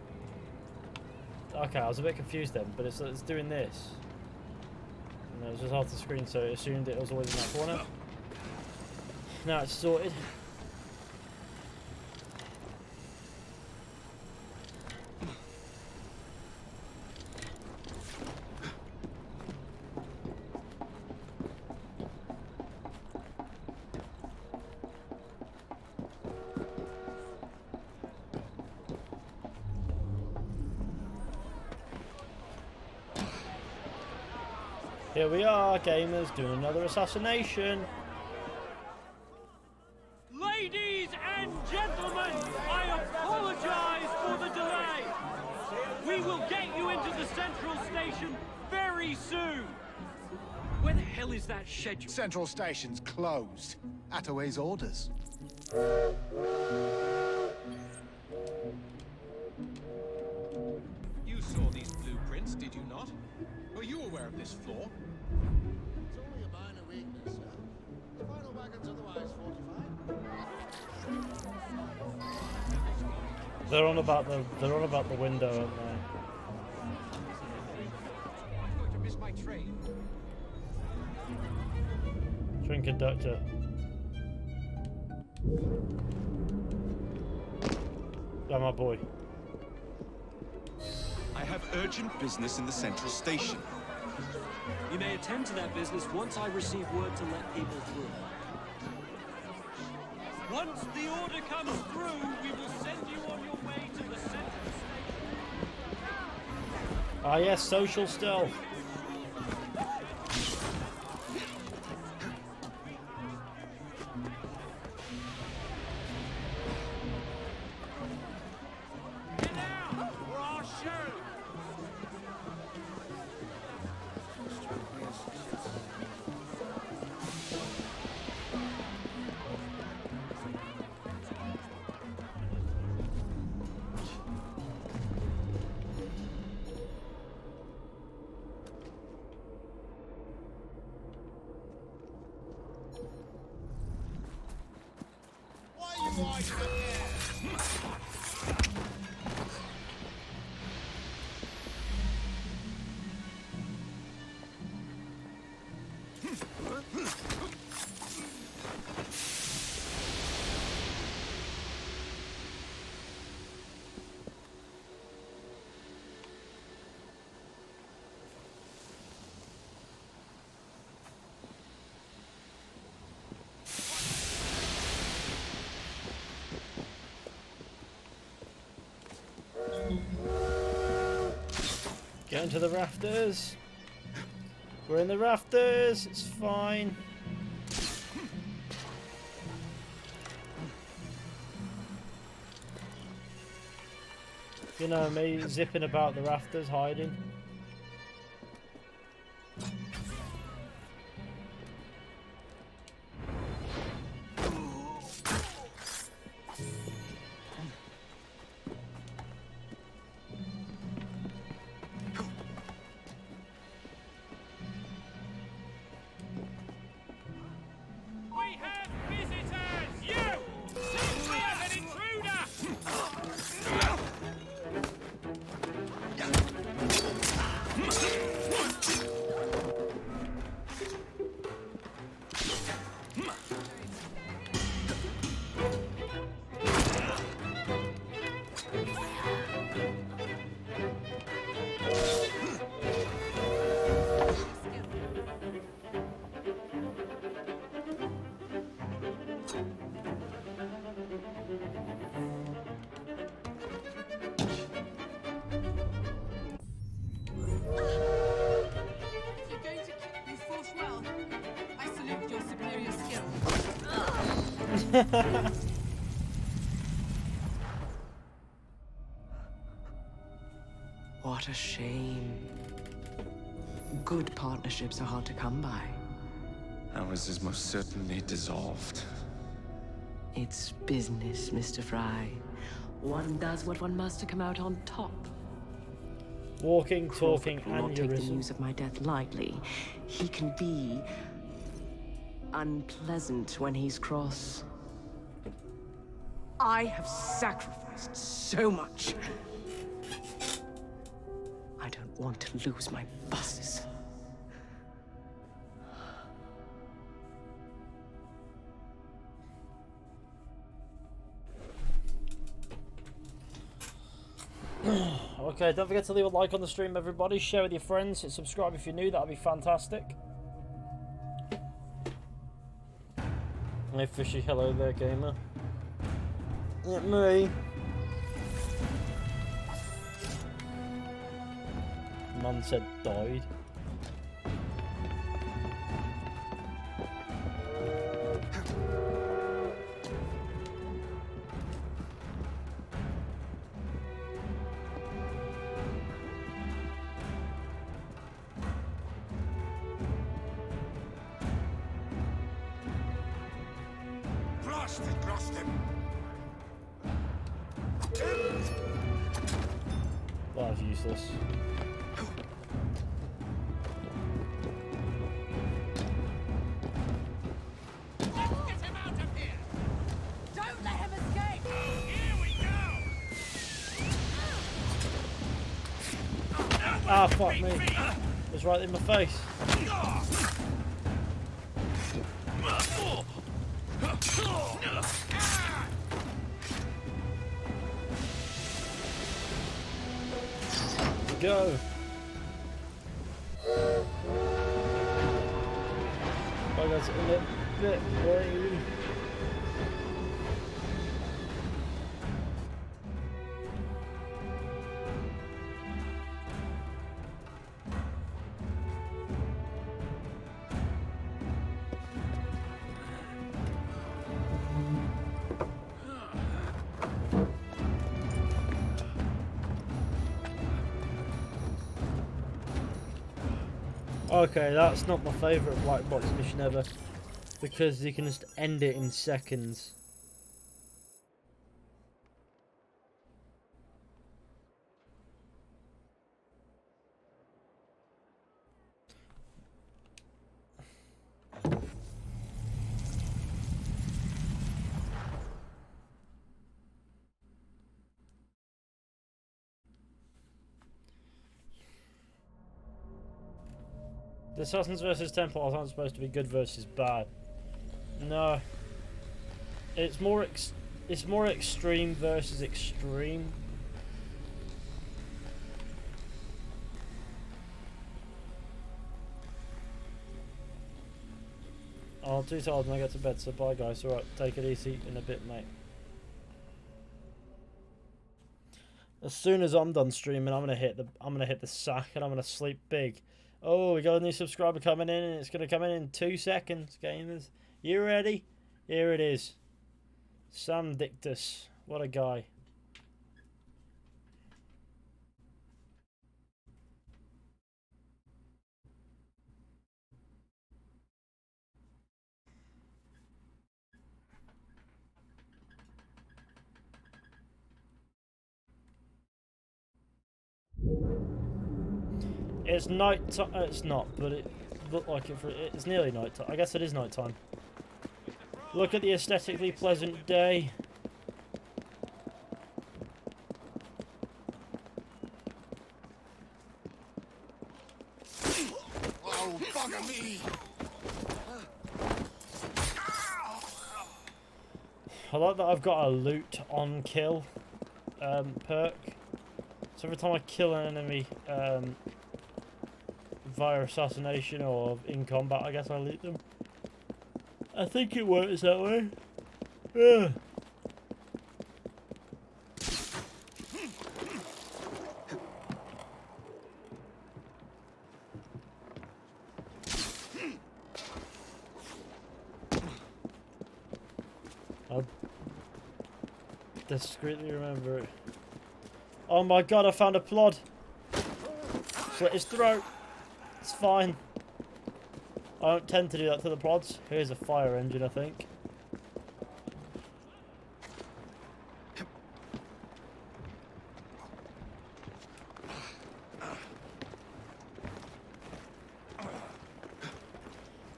Okay, I was a bit confused then, but it's doing this. And it was just off the screen, so it assumed it was always in that corner. Now it's sorted. Here we are, gamers, doing another assassination. Ladies and gentlemen, I apologize for the delay. We will get you into the central station very soon. Where the hell is that schedule? Central Station's closed. Attaway's orders. You saw these blueprints, did you not? Were you aware of this flaw? It's only a minor weakness, sir. The final wagon's otherwise fortified. They're on about the window, aren't they? I'm going to miss my train. Train conductor. Yeah, my boy. I have urgent business in the central station. You may attend to that business once I receive word to let people through. Once the order comes through, we will send you on your way to the central station. Ah yes, social stealth. Get into the rafters. We're in the rafters. It's fine. You know me, zipping about the rafters, hiding. We have visitors! You! See, we have an intruder! You're going to kick me force well. I salute your superior skill. What a shame. Good partnerships are hard to come by. Ours is most certainly dissolved. It's business, Mr. Fry. One does what one must to come out on top. Walking, talking, Crawford will not take the aneurysm. news of my death lightly. He can be unpleasant when he's cross. I have sacrificed so much. I don't want to lose my buses. Okay, don't forget to leave a like on the stream, everybody. Share with your friends. Hit subscribe if you're new. That'd be fantastic. Hey, Fishy. Hello there, gamer. Yeah, me. Man said died. Crossed him. That was useless. Let's get him out of here! Don't let him escape! Here we go! Ah, fuck me. It's right in my face. Go. I got a little bit worried. Okay, that's not my favourite black box mission ever, because you can just end it in seconds. The Assassins versus Templars aren't supposed to be good versus bad. No. It's more extreme versus extreme. I'm too tired when I get to bed, so bye guys. Alright, take it easy in a bit, mate. As soon as I'm done streaming, I'm gonna hit the sack and I'm gonna sleep big. Oh, we got a new subscriber coming in, and it's gonna come in 2 seconds, gamers. You ready? Here it is. Sam Dictus. What a guy. It's night time. It's not, but it looked like it. It's nearly night time. I guess it is night time. Look at the aesthetically pleasant day. Oh, bugger me! I like that I've got a loot on kill perk. So every time I kill an enemy via assassination or in combat, I guess I loot them. I think it works that way. Yeah. I'll discreetly remember it. Oh my god, I found a plod. Slit his throat. It's fine. I don't tend to do that to the plods. Here's a fire engine, I think.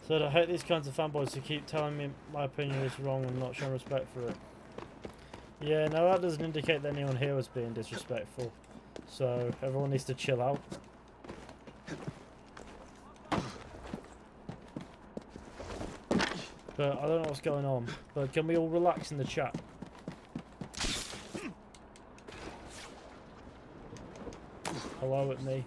So I hate these kinds of fanboys who keep telling me my opinion is wrong and not showing respect for it. Yeah, no, that doesn't indicate that anyone here was being disrespectful. So everyone needs to chill out. But I don't know what's going on. But can we all relax in the chat? Hello at me.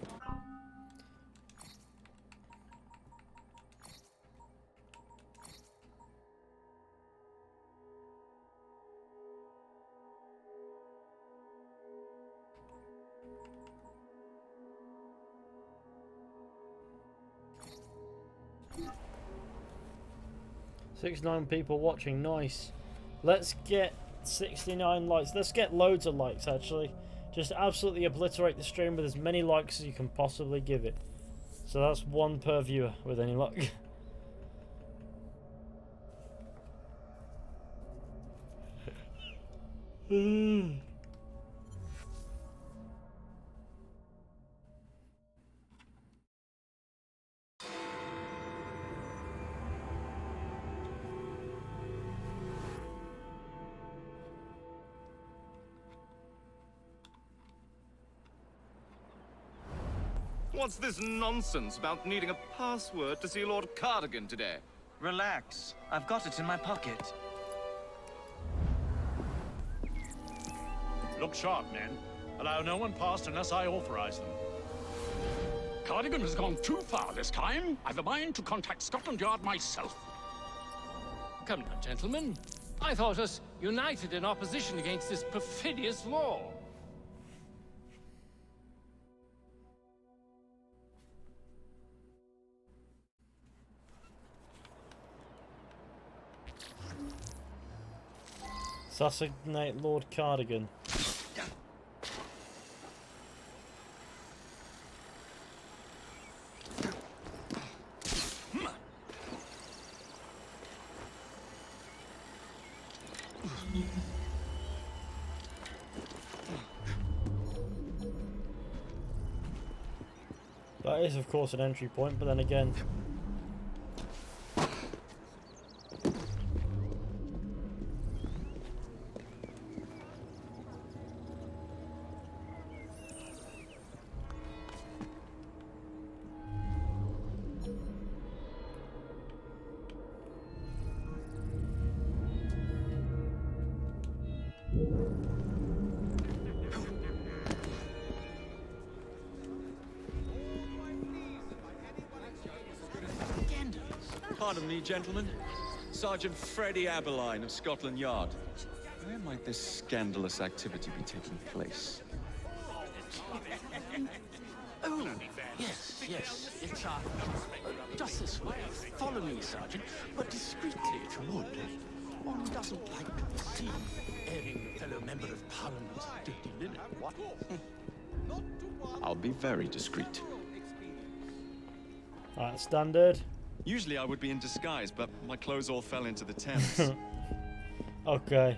$69 people watching, nice. Let's get 69 likes. Let's get loads of likes, actually. Just absolutely obliterate the stream with as many likes as you can possibly give it. So that's 1 per viewer with any luck. What's this nonsense about needing a password to see Lord Cardigan today? Relax. I've got it in my pocket. Look sharp, men. Allow no one past unless I authorize them. Cardigan has gone too far this time. I've a mind to contact Scotland Yard myself. Come now, gentlemen. I thought us united in opposition against this perfidious law. Assassinate Lord Cardigan. That is, of course, an entry point, but then again... Pardon me, gentlemen. Sergeant Freddie Aberline of Scotland Yard. Where might this scandalous activity be taking place? Oh, yes, yes. It's, just this way. Follow me, Sergeant, but discreetly, if you would. One doesn't like to be seen airing a fellow member of Parliament's dirty linen, what? I'll be very discreet. Alright, standard. Usually I would be in disguise, but my clothes all fell into the Thames. Okay.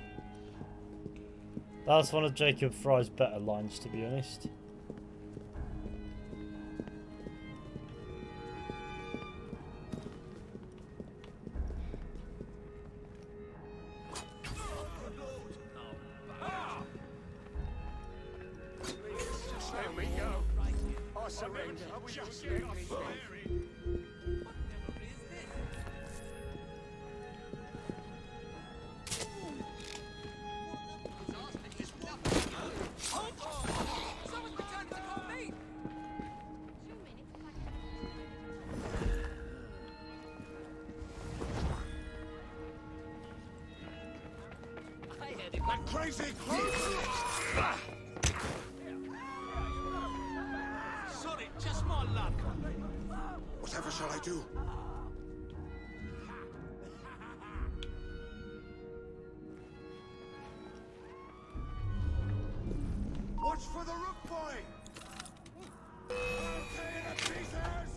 That's one of Jacob Fry's better lines, to be honest. Just let me go. I surrender. Just let me go. That crazy Sorry, just my luck. Whatever shall I do? Watch for the rook boy! Okay, to pieces!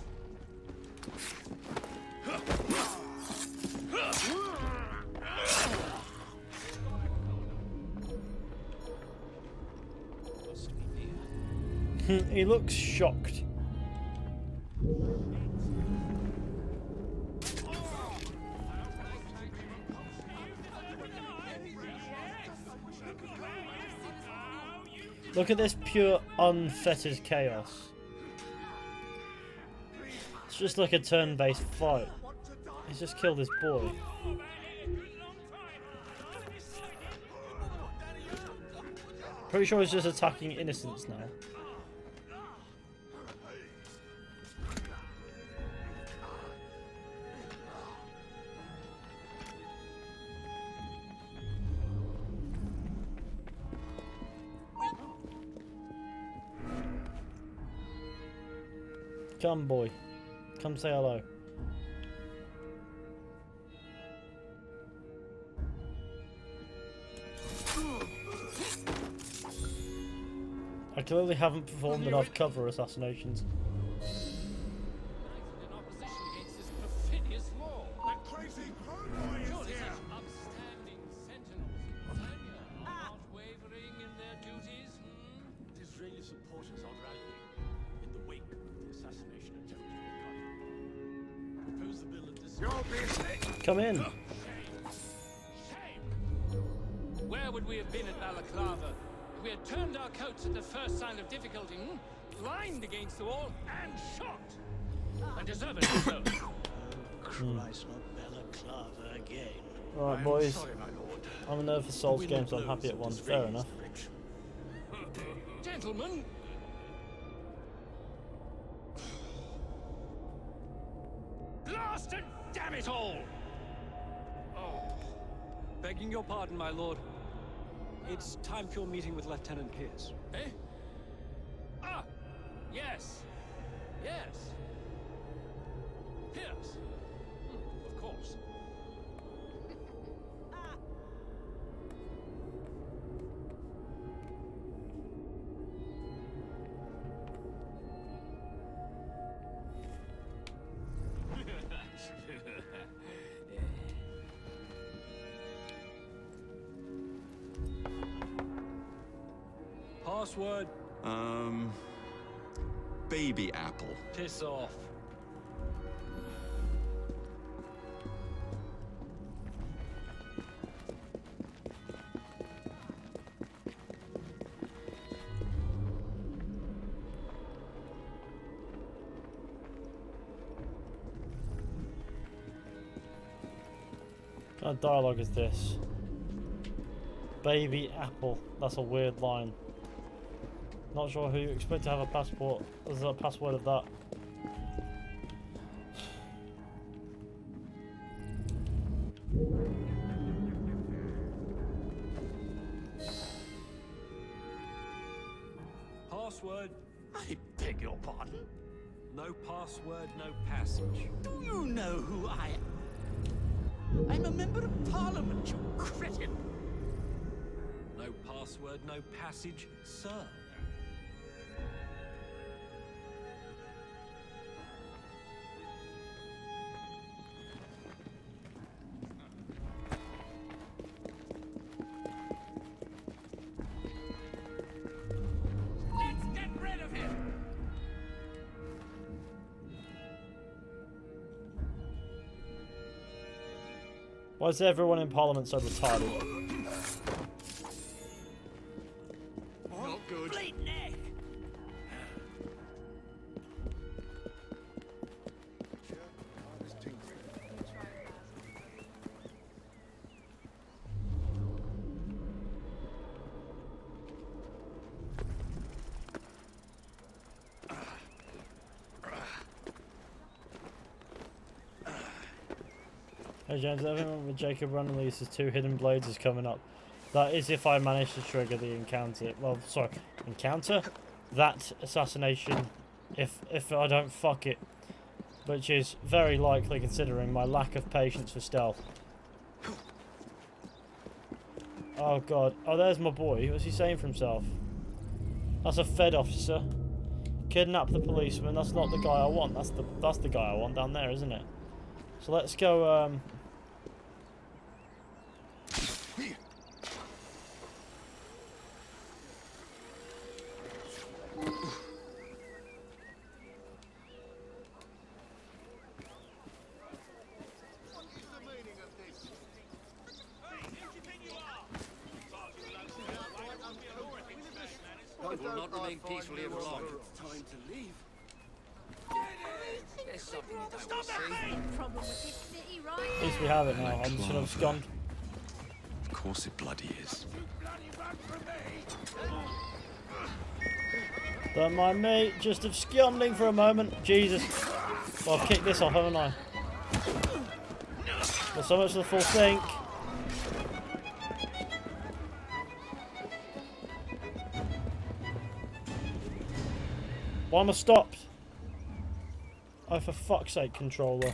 He looks shocked. Look at this pure unfettered chaos. It's just like a turn-based fight. He's just killed his boy. Pretty sure he's just attacking innocents now. Come, boy. Come say hello. I clearly haven't performed enough cover assassinations. Israeli supporters are rallying in the wake of the assassination attempt on Propose the bill at this. Come in. Where would we have been at Balaclava if we had turned our coats at the first sign of difficulty, lined against the wall, and shot? And deservedly so. Christ, not Balaclava again. Right, boys. I'm a nerd for Souls games, so I'm happy at one. Fair enough. Gentlemen, blast and damn it all! Oh. Begging your pardon, my lord. It's time for your meeting with Lieutenant Pierce. Eh? Ah! Yes! Yes! Pierce! Of course. Password. Baby apple. Piss off. What kind of dialogue is this? Baby apple. That's a weird line. Not sure who you expect to have a passport as a password of that. Password. I beg your pardon? No password, no passage. Do you know who I am? I'm a member of Parliament, you cretin. No password, no passage, sir. Let's get rid of him! Why is everyone in Parliament so retarded? Not good. Hey James, everyone with Jacob randomly uses 2 hidden blades is coming up. That is if I manage to trigger the encounter. Well, sorry, encounter? That assassination, if I don't fuck it. Which is very likely considering my lack of patience for stealth. Oh god. Oh, there's my boy. What's he saying for himself? That's a Fed officer. Kidnap the policeman. That's not the guy I want. That's the guy I want down there, isn't it? So let's go, It will not remain peaceful here for long. It's time to leave. There's something you don't want to see. Problem with this city, right? at least we have it now. I'm just gonna abscond. Of course it bloody is. Don't mind me, just absconding for a moment. Jesus. Well, I've kicked this off, haven't I? Well, so much for the full sink. Why am I stopped? Oh, for fuck's sake, controller.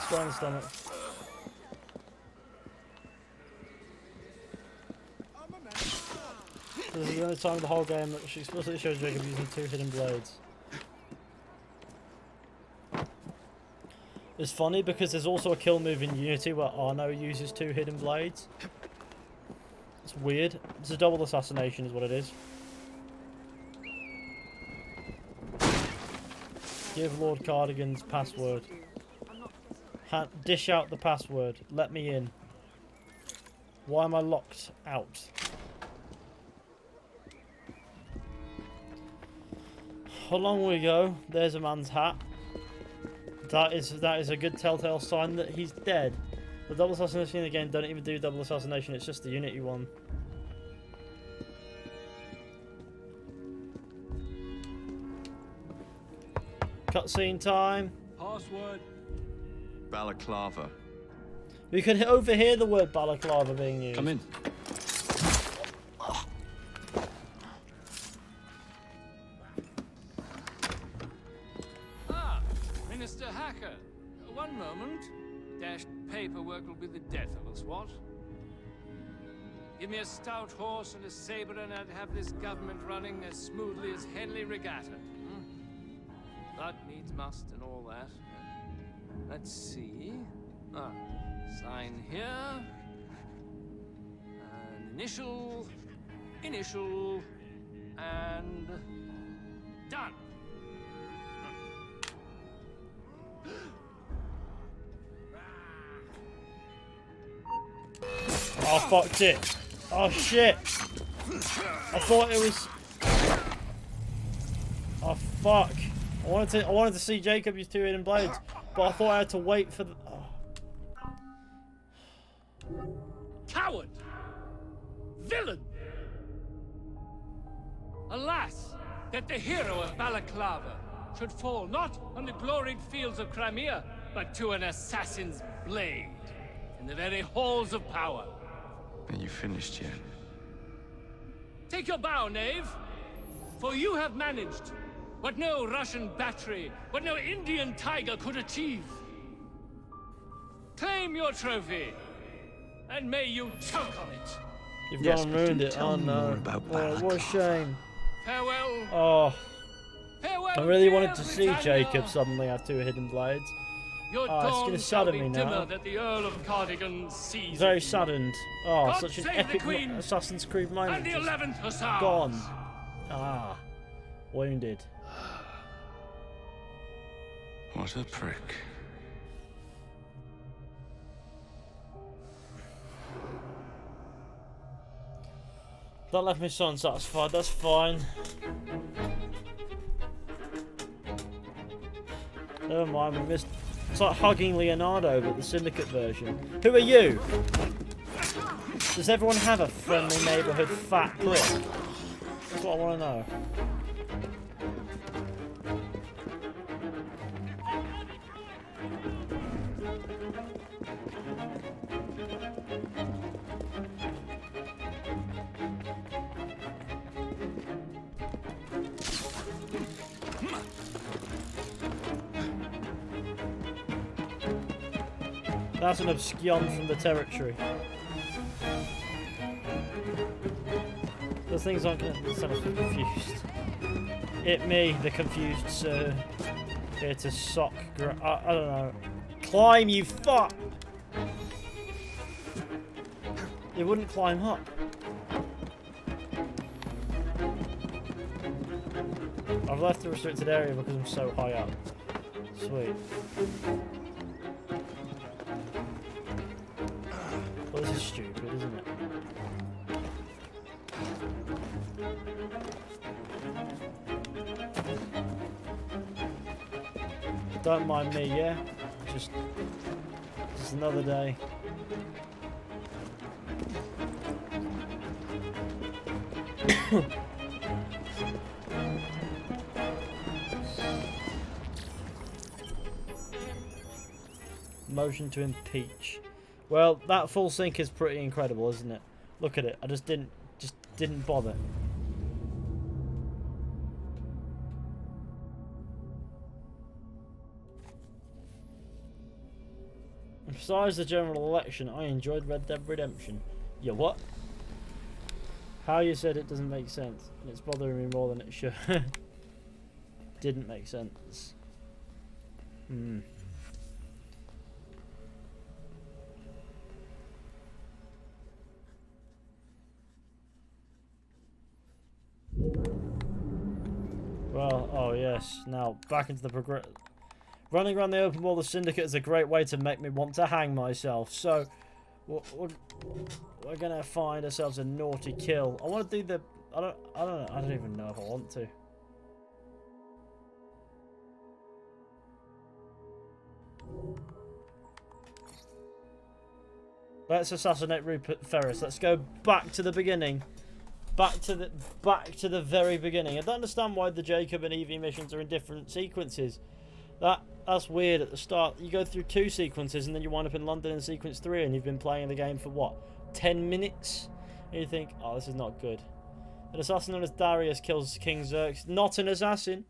Straight in the stomach. This is the only time of the whole game that she explicitly shows Jacob using 2 hidden blades. It's funny because there's also a kill move in Unity where Arno uses 2 hidden blades. It's weird. It's a double assassination is what it is. Give Lord Cardigan's password. Dish out the password. Let me in. Why am I locked out? Along we go. There's a man's hat. That is a good telltale sign that he's dead. The double assassination again don't even do double assassination, it's just the Unity one. Cutscene time. Password. Balaclava. We could overhear the word balaclava being used. Come in. Minister Hacker, one moment. Dashed paperwork will be the death of us, what? Give me a stout horse and a saber and I'd have this government running as smoothly as Henley Regatta. But needs must and all that. Let's see. Sign here. Initial, and done. Oh, fucked it. Oh, shit. I thought it was... Oh, fuck. I wanted to see Jacob use 2 hidden blades, but I thought I had to wait for the... Oh. Coward! Villain! Alas, that the hero of Balaclava should fall not on the gloried fields of Crimea, but to an assassin's blade. in the very halls of power. Are you finished yet? Take your bow, knave, for you have managed what no Russian battery, what no Indian tiger could achieve. Claim your trophy, and may you choke on it. You've gone and ruined it. Oh no. Oh, what a shame. Farewell. Oh. Farewell, I really wanted to dear see Britannia. Jacob suddenly have 2 hidden blades. Your Oh, it's dawn gonna shall sadden be me dimmer now. that the Earl of Cardigan sees Very it. saddened. Oh, God such an save the epic Queen Assassin's Creed moment. and the just 11th Hussars. gone. Ah. Wounded. What a prick. That left me so unsatisfied, that's fine. Never mind, we missed. It's like hugging Leonardo, but the Syndicate version. Who are you? Does everyone have a friendly neighbourhood fat prick? That's what I want to know. That's an abscond from the territory. Those things aren't going to send us confused. It me, the confused sir. Here to sock. I don't know. Climb, you fuck! You wouldn't climb up. I've left the restricted area because I'm so high up. Sweet. Well, this is stupid, isn't it? Don't mind me, yeah? Just another day. Motion to impeach. Well, that full sync is pretty incredible, isn't it? Look at it. I just didn't bother. Besides the general election, I enjoyed Red Dead Redemption. Yeah, what? How you said it doesn't make sense, and it's bothering me more than it should. Didn't make sense. Hmm. Well, oh yes. Now back into the progress. Running around the open world of Syndicate is a great way to make me want to hang myself. So we're gonna find ourselves a naughty kill. I want to do the. I don't even know if I want to. Let's assassinate Rupert Ferris. Let's go back to the beginning. Back to the very beginning. I don't understand why the Jacob and Evie missions are in different sequences. That's weird at the start. You go through 2 sequences and then you wind up in London in sequence 3 and you've been playing the game for what? 10 minutes? And you think, oh, this is not good. An assassin known as Darius kills King Xerxes. Not an assassin.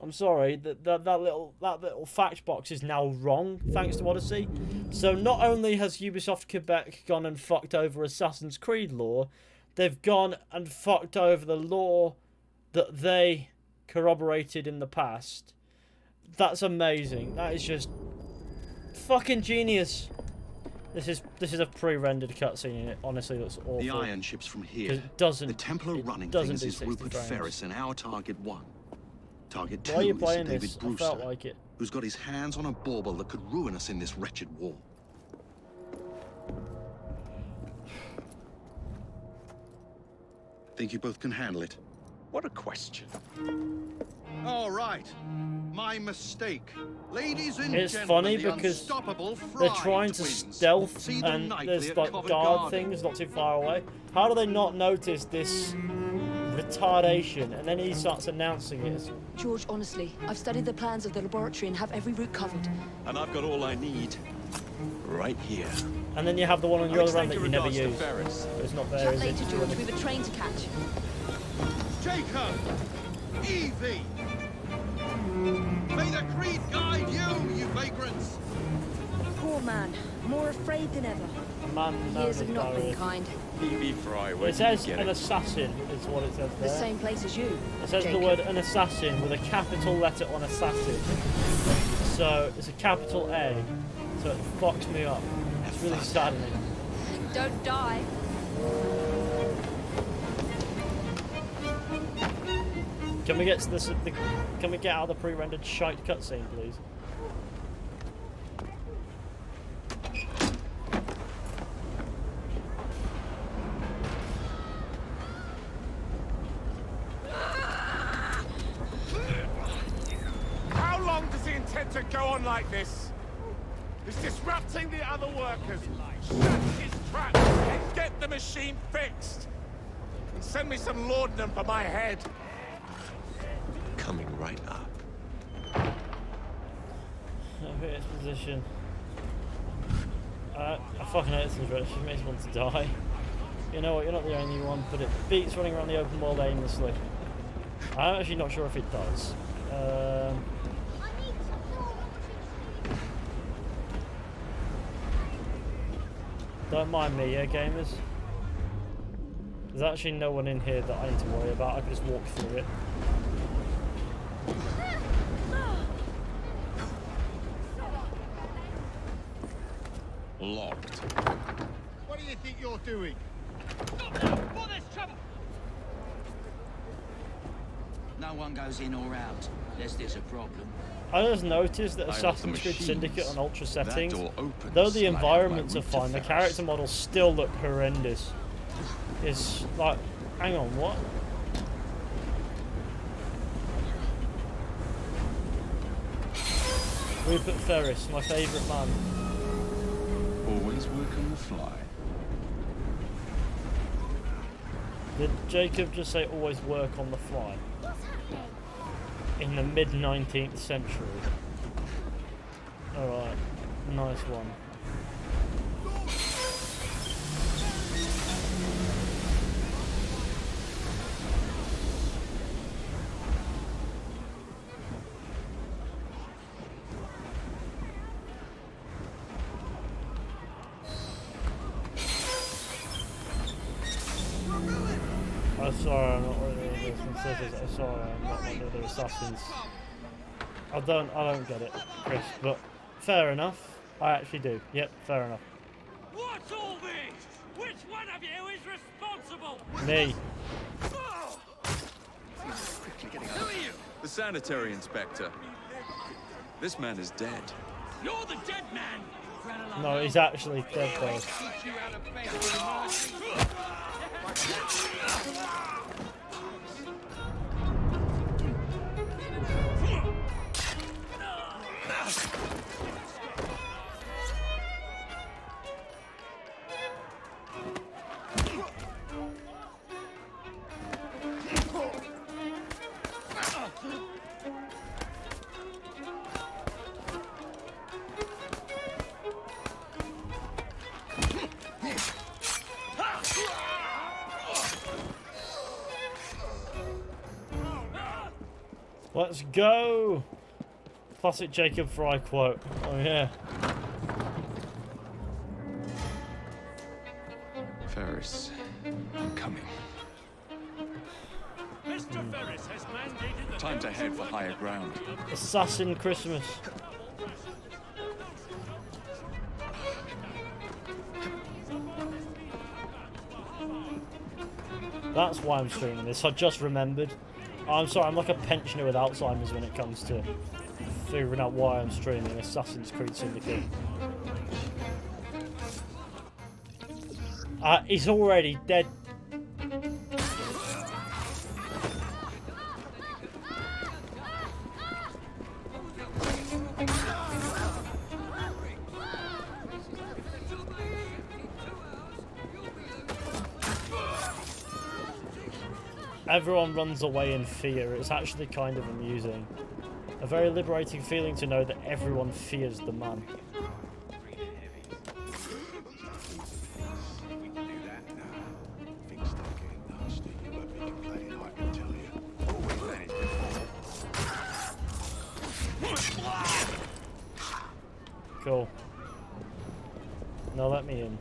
I'm sorry, that little fact box is now wrong, thanks to Odyssey. So not only has Ubisoft Quebec gone and fucked over Assassin's Creed lore, they've gone and fucked over the lore that they corroborated in the past. That's amazing. That is just fucking genius. This is a pre-rendered cutscene, and it honestly looks awful. The iron ships from here. It doesn't. The Templar running things is Rupert Ferris and our target 1. Target 2 Why are you is playing David this? Brewster, I felt like it. who's got his hands on a bauble that could ruin us in this wretched war. Think you both can handle it? What a question. All right. My mistake. Ladies and It's gentlemen, funny the because unstoppable they're Fry trying to twins. stealth See them and nightly there's at like Covent guard Garden. things not too far away. How do they not notice this retardation? And then he starts announcing it. George, honestly, I've studied the plans of the laboratory and have every route covered. And I've got all I need. Right here. And then you have the one on your other run that you never Regards to use. Ferris. But it's not there, Chat is it? later, George. We've a train to catch. Jacob! Evie! May the creed guide you, you vagrants! Poor man, more afraid than ever. Man, no, Years have not been kind. Evie Fry, where It did says you get an it? assassin is what it says The there. same place as you. It says Jacob. the word an assassin with a capital letter on assassin. So it's a capital A. So it fucks me up. It's really saddening. Don't die. Can we get to this? Can we get out of the pre-rendered shite cutscene, please? How long does he intend to go on like this? He's disrupting the other workers. Shut his trap and get the machine fixed. And send me some laudanum for my head. Coming right up. Exposition. I fucking hate this intro. It just makes me want to die. You know what? You're not the only one, but it beats running around the open world aimlessly. I'm actually not sure if it does. Don't mind me, yeah, gamers. There's actually no one in here that I need to worry about. I can just walk through it. Locked. What do you think you're doing? For this trouble! No one goes in or out, unless there's a problem. I just noticed that I want Assassin's the Creed Syndicate machines. on ultra That settings, door opens though the like environments my are route to fine, the Ferris. character models still look horrendous. It's like, hang on, what? Rupert Ferris, my favourite man. Always work on the fly. Did Jacob just say always work on the fly? In the mid-19th century. Alright, nice one. I'm sorry, I'm not really this one says it. I'm sorry, I'm not one of the assassins. I don't get it, Chris, but fair enough. I actually do. Yep, fair enough. What's all this? Which one of you is responsible? Me. Who are you? The sanitary inspector. This man is dead. You're the dead man. No, he's actually dead though. Let's go! Classic Jacob Fry quote. Oh yeah. Ferris, I'm coming. Mr. Ferris has mandated the Time to head for higher ground. Assassin Christmas. That's why I'm streaming this. I just remembered. I'm sorry, I'm like a pensioner with Alzheimer's when it comes to figuring out why I'm streaming Assassin's Creed Syndicate. He's already dead. Everyone runs away in fear. It's actually kind of amusing. A very liberating feeling to know that everyone fears the man. Cool. Now let me in.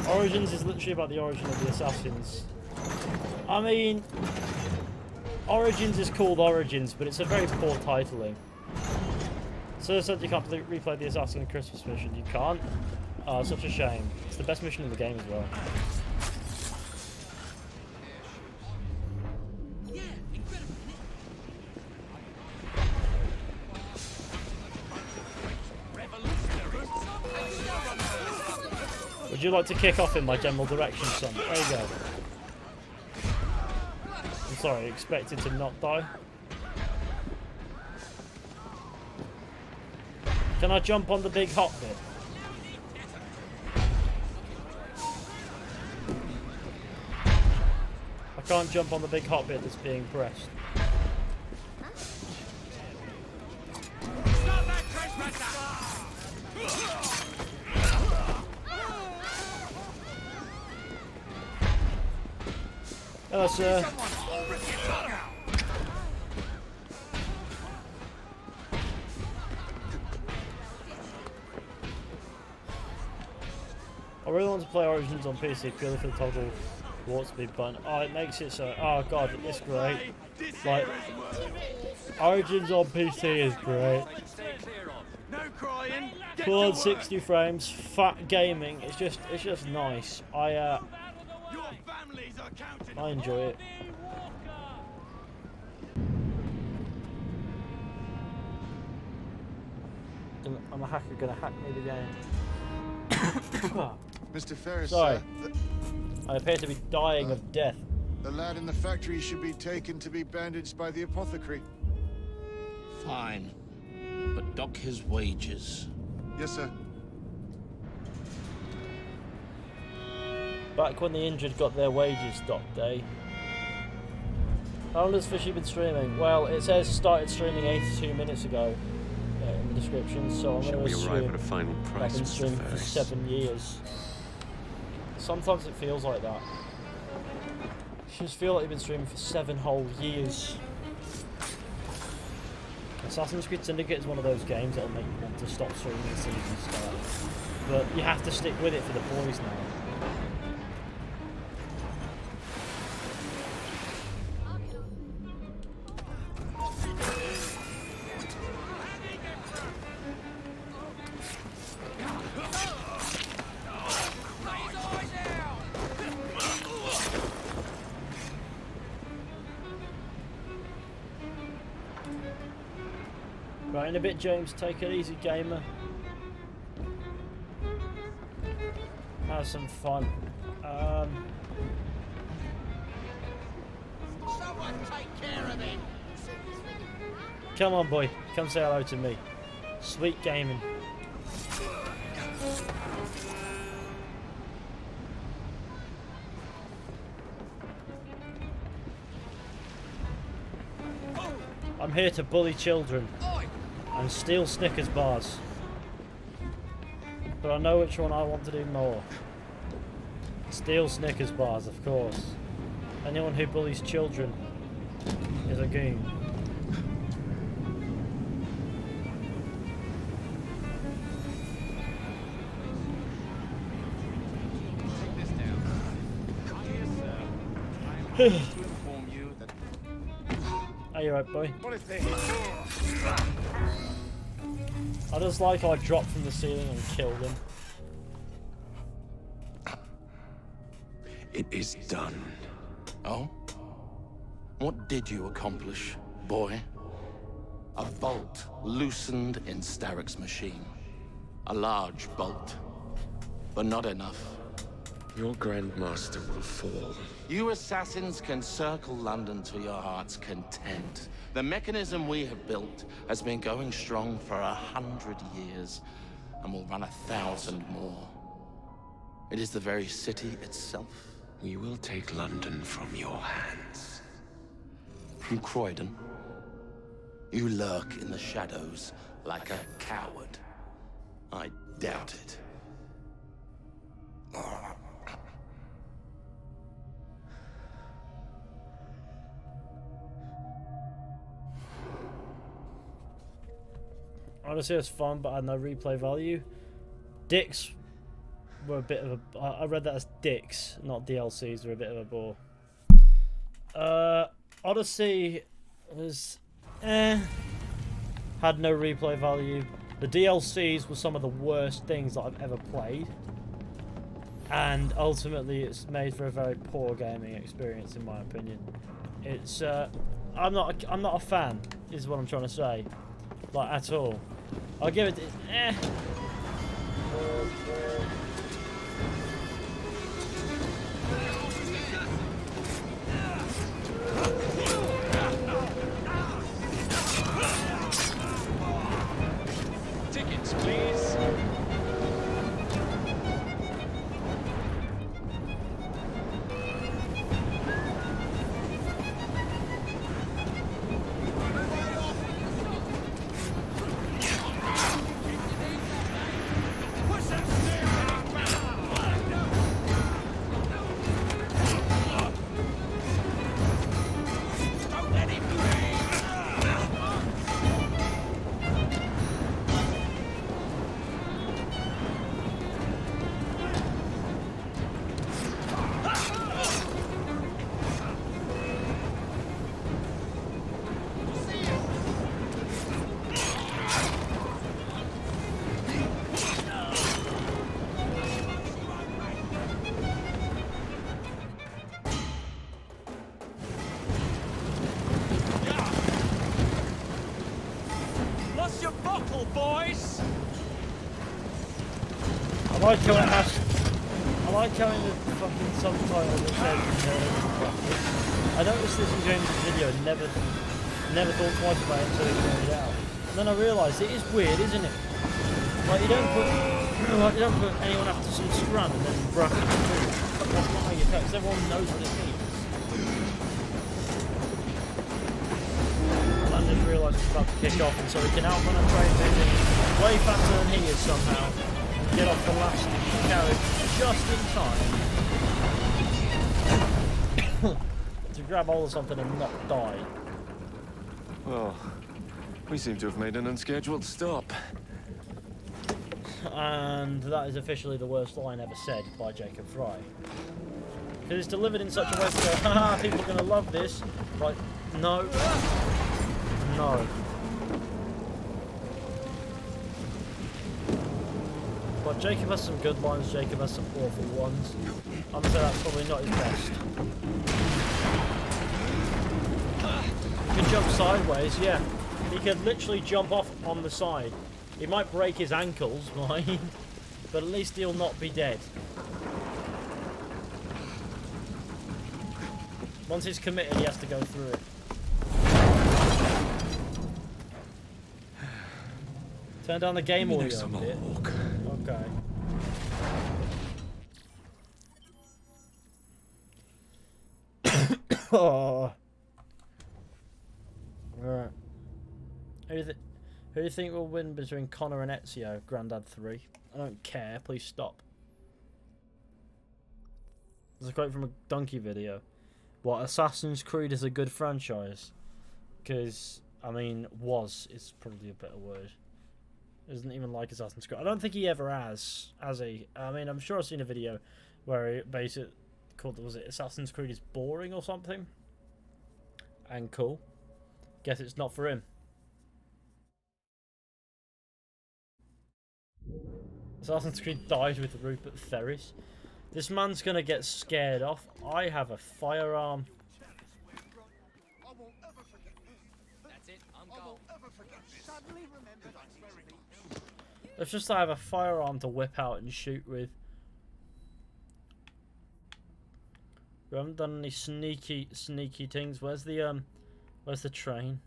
Origins is literally about the origin of the assassins. I mean, Origins is called Origins, but it's a very poor titling. So it said you can't replay the Assassin Christmas mission. You can't? Oh, such a shame. It's the best mission in the game as well. Would you like to kick off in my general direction, son? There you go. I'm sorry, expected to not die. Can I jump on the big hot bit? I can't jump on the big hot bit that's being pressed. Hello, sir. I really want to play Origins on PC purely for the toggle warp speed button. Oh, it makes it so. Oh god, it's great. Like, Origins on PC is great. Full on 60 frames, fat gaming. It's just nice. I enjoy it. I'm a hacker gonna hack me the game. Mr. Ferris, sorry. sir, I appear to be dying of death. the lad in the factory should be taken to be bandaged by the apothecary. Fine. But dock his wages. Yes, sir. Back when the injured got their wages docked, eh? How long has Fishy been streaming? Well, it says started streaming 82 minutes ago in the description, so I'm going to assume arrive at a final price, I've been Mr. streaming for Ferris? 7 years. Sometimes it feels like that. I just feel like you've been streaming for 7 whole years. Assassin's Creed Syndicate is one of those games that'll make you want to stop streaming as soon as you start. But you have to stick with it for the boys now. Right, in a bit, James. Take it easy, gamer. Have some fun. Someone take care of him. Come on, boy. Come say hello to me. Sweet gaming. I'm here to bully children and steal Snickers bars. But I know which one I want to do more. Steal Snickers bars, of course. Anyone who bullies children is a goon. Are you right, boy? What is this? I just like how I dropped from the ceiling and killed him. It is done. Oh? What did you accomplish, boy? A bolt loosened in Starrick's machine. A large bolt, but not enough. Your Grandmaster will fall. You assassins can circle London to your heart's content. The mechanism we have built has been going strong for 100 years, and will run 1,000 more. It is the very city itself. We will take London from your hands. From Croydon? You lurk in the shadows like a coward. I doubt it. Odyssey was fun, but had no replay value. Dicks were a bit of a... I read that as dicks, not DLCs, were a bit of a bore. Odyssey was... had no replay value. The DLCs were some of the worst things that I've ever played. And ultimately it's made for a very poor gaming experience in my opinion. It's I'm not a fan, is what I'm trying to say. Like, at all. I'll give it Tickets, please. Lost your bottle, boys! I like how it has... I like how in the fucking subtitle it says I noticed this in James' video and never thought twice about it until he pointed it out. And then I realised it is weird, isn't it? Like, you don't put anyone after some scrum and then bracket the two. That's not how you text. Everyone knows what it means. And I just realised it's about to kick off, and so he can outrun a train moving way faster than he is somehow. Get off the last carriage just in time to grab hold of something and not die. Well, we seem to have made an unscheduled stop. And that is officially the worst line ever said by Jacob Fry. Because it's delivered in such a way to go, haha, people are going to love this. Like, no. No. But Jacob has some good lines, Jacob has some awful ones. I'm going to say that's probably not his best. He can jump sideways, yeah. He could literally jump off on the side. He might break his ankles, mind, but at least he'll not be dead. Once he's committed, he has to go through it. Turn down the game audio a bit. Okay. Oh. Alright. Who do you think will win between Connor and Ezio? Grandad 3. I don't care. Please stop. There's a quote from a Donkey video. What, Assassin's Creed is a good franchise? Because, I mean, is probably a better word. Isn't even like Assassin's Creed. I don't think he ever has he? I mean, I'm sure I've seen a video where he basically called, was it Assassin's Creed is boring or something? And cool. Guess it's not for him. Assassin's Creed died with Rupert Ferris. This man's gonna get scared off. I have a firearm. It's just I have a firearm to whip out and shoot with. We haven't done any sneaky things. Where's the train?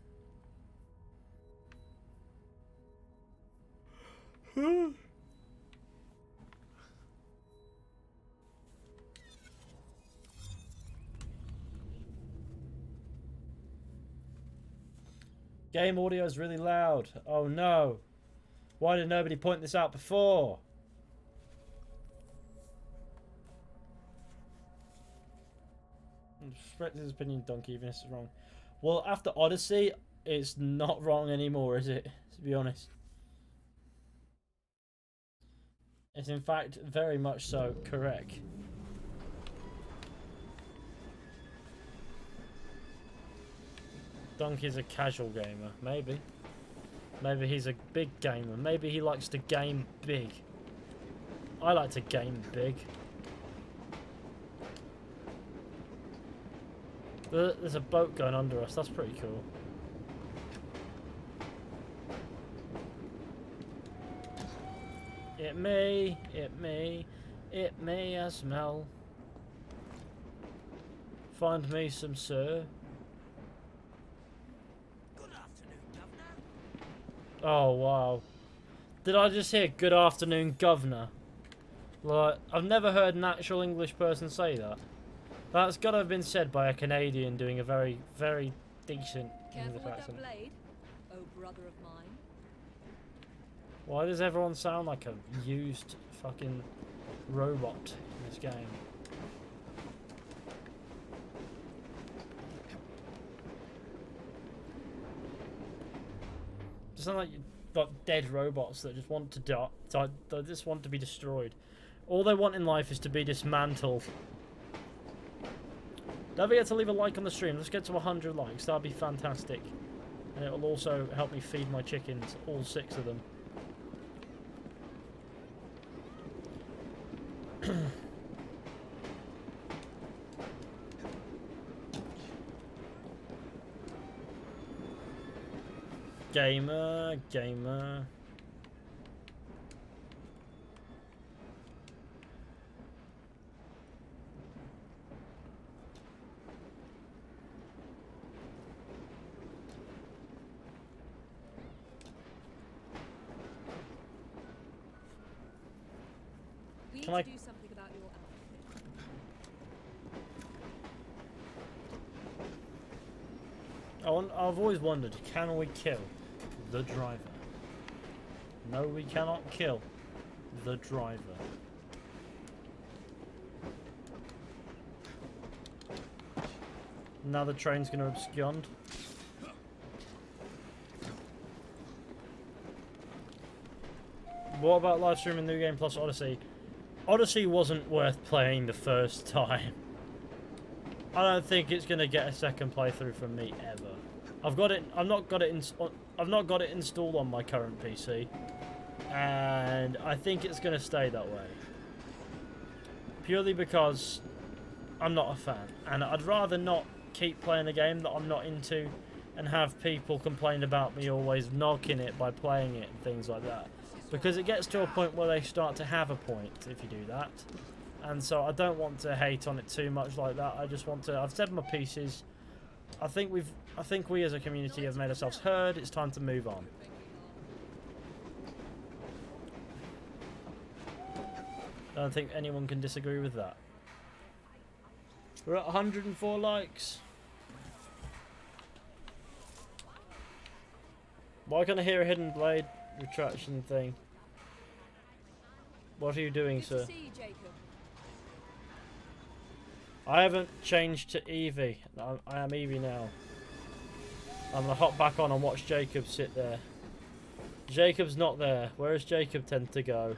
Game audio is really loud. Oh no. Why did nobody point this out before? Respect his opinion, Donkey, even if it's wrong. Well, after Odyssey, it's not wrong anymore, is it? To be honest. is in fact very much so correct. Donkey's a casual gamer, maybe. Maybe he's a big gamer. Maybe he likes to game big. I like to game big. There's a boat going under us. That's pretty cool. It may, I smell. Find me some, sir. Oh, wow. Did I just hear good afternoon, governor? Like, I've never heard an actual English person say that. That's got to have been said by a Canadian doing a very, very decent English accent. Blade, oh brother of mine. Why does everyone sound like a used fucking robot in this game? Just sound like you've got dead robots that just want to die. They just want to be destroyed. All they want in life is to be dismantled. Don't forget to leave a like on the stream. Let's get to 100 likes. That'd be fantastic. And it will also help me feed my chickens, all 6 of them. Gamer. We need to do something about your outfit. I've always wondered, can we kill the driver? No, we cannot kill the driver. Now the train's going to abscond. What about live streaming New Game Plus Odyssey? Odyssey wasn't worth playing the first time. I don't think it's going to get a second playthrough from me ever. I've not got it installed on my current PC, and I think it's going to stay that way. Purely because I'm not a fan, and I'd rather not keep playing a game that I'm not into and have people complain about me always knocking it by playing it and things like that. Because it gets to a point where they start to have a point if you do that. And so I don't want to hate on it too much like that. I just want to... I've said my pieces. I think we as a community have made ourselves heard. It's time to move on. I don't think anyone can disagree with that. We're at 104 likes. Why can't I hear a hidden blade retraction thing? What are you doing, sir? Good to see you, Jacob. I haven't changed to Evie. I am Evie now. I'm gonna hop back on and watch Jacob sit there. Jacob's not there. Where does Jacob tend to go?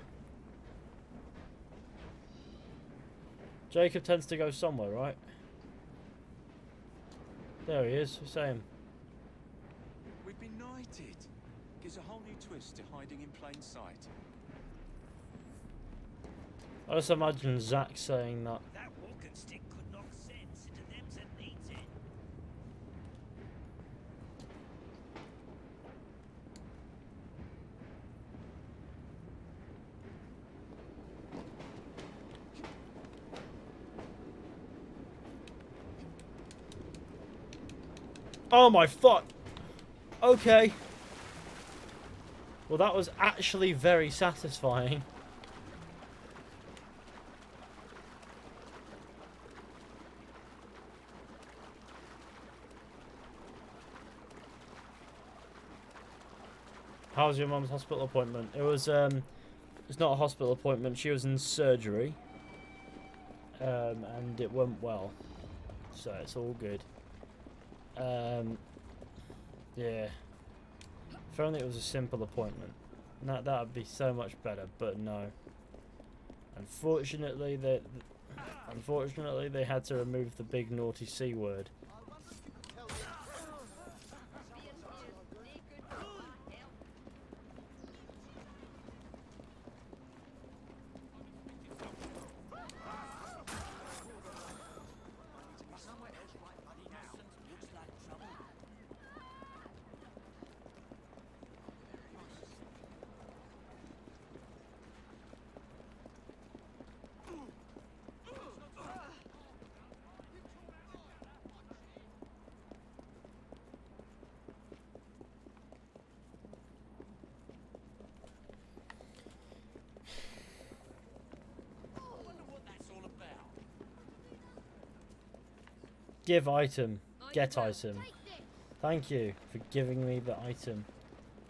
Jacob tends to go somewhere, right? There he is. Who's saying? We've been knighted. Gives a whole new twist to hiding in plain sight. I just imagine Zach saying that. That walking stick could knock sense into them that needs it. Oh my fuck! Okay. Well, that was actually very satisfying. How's your mum's hospital appointment? It was, it's not a hospital appointment. She was in surgery. And it went well. So it's all good. Yeah. If only it was a simple appointment. That would be so much better, but no. Unfortunately, they had to remove the big naughty C word. Give item. Get item. Thank you for giving me the item.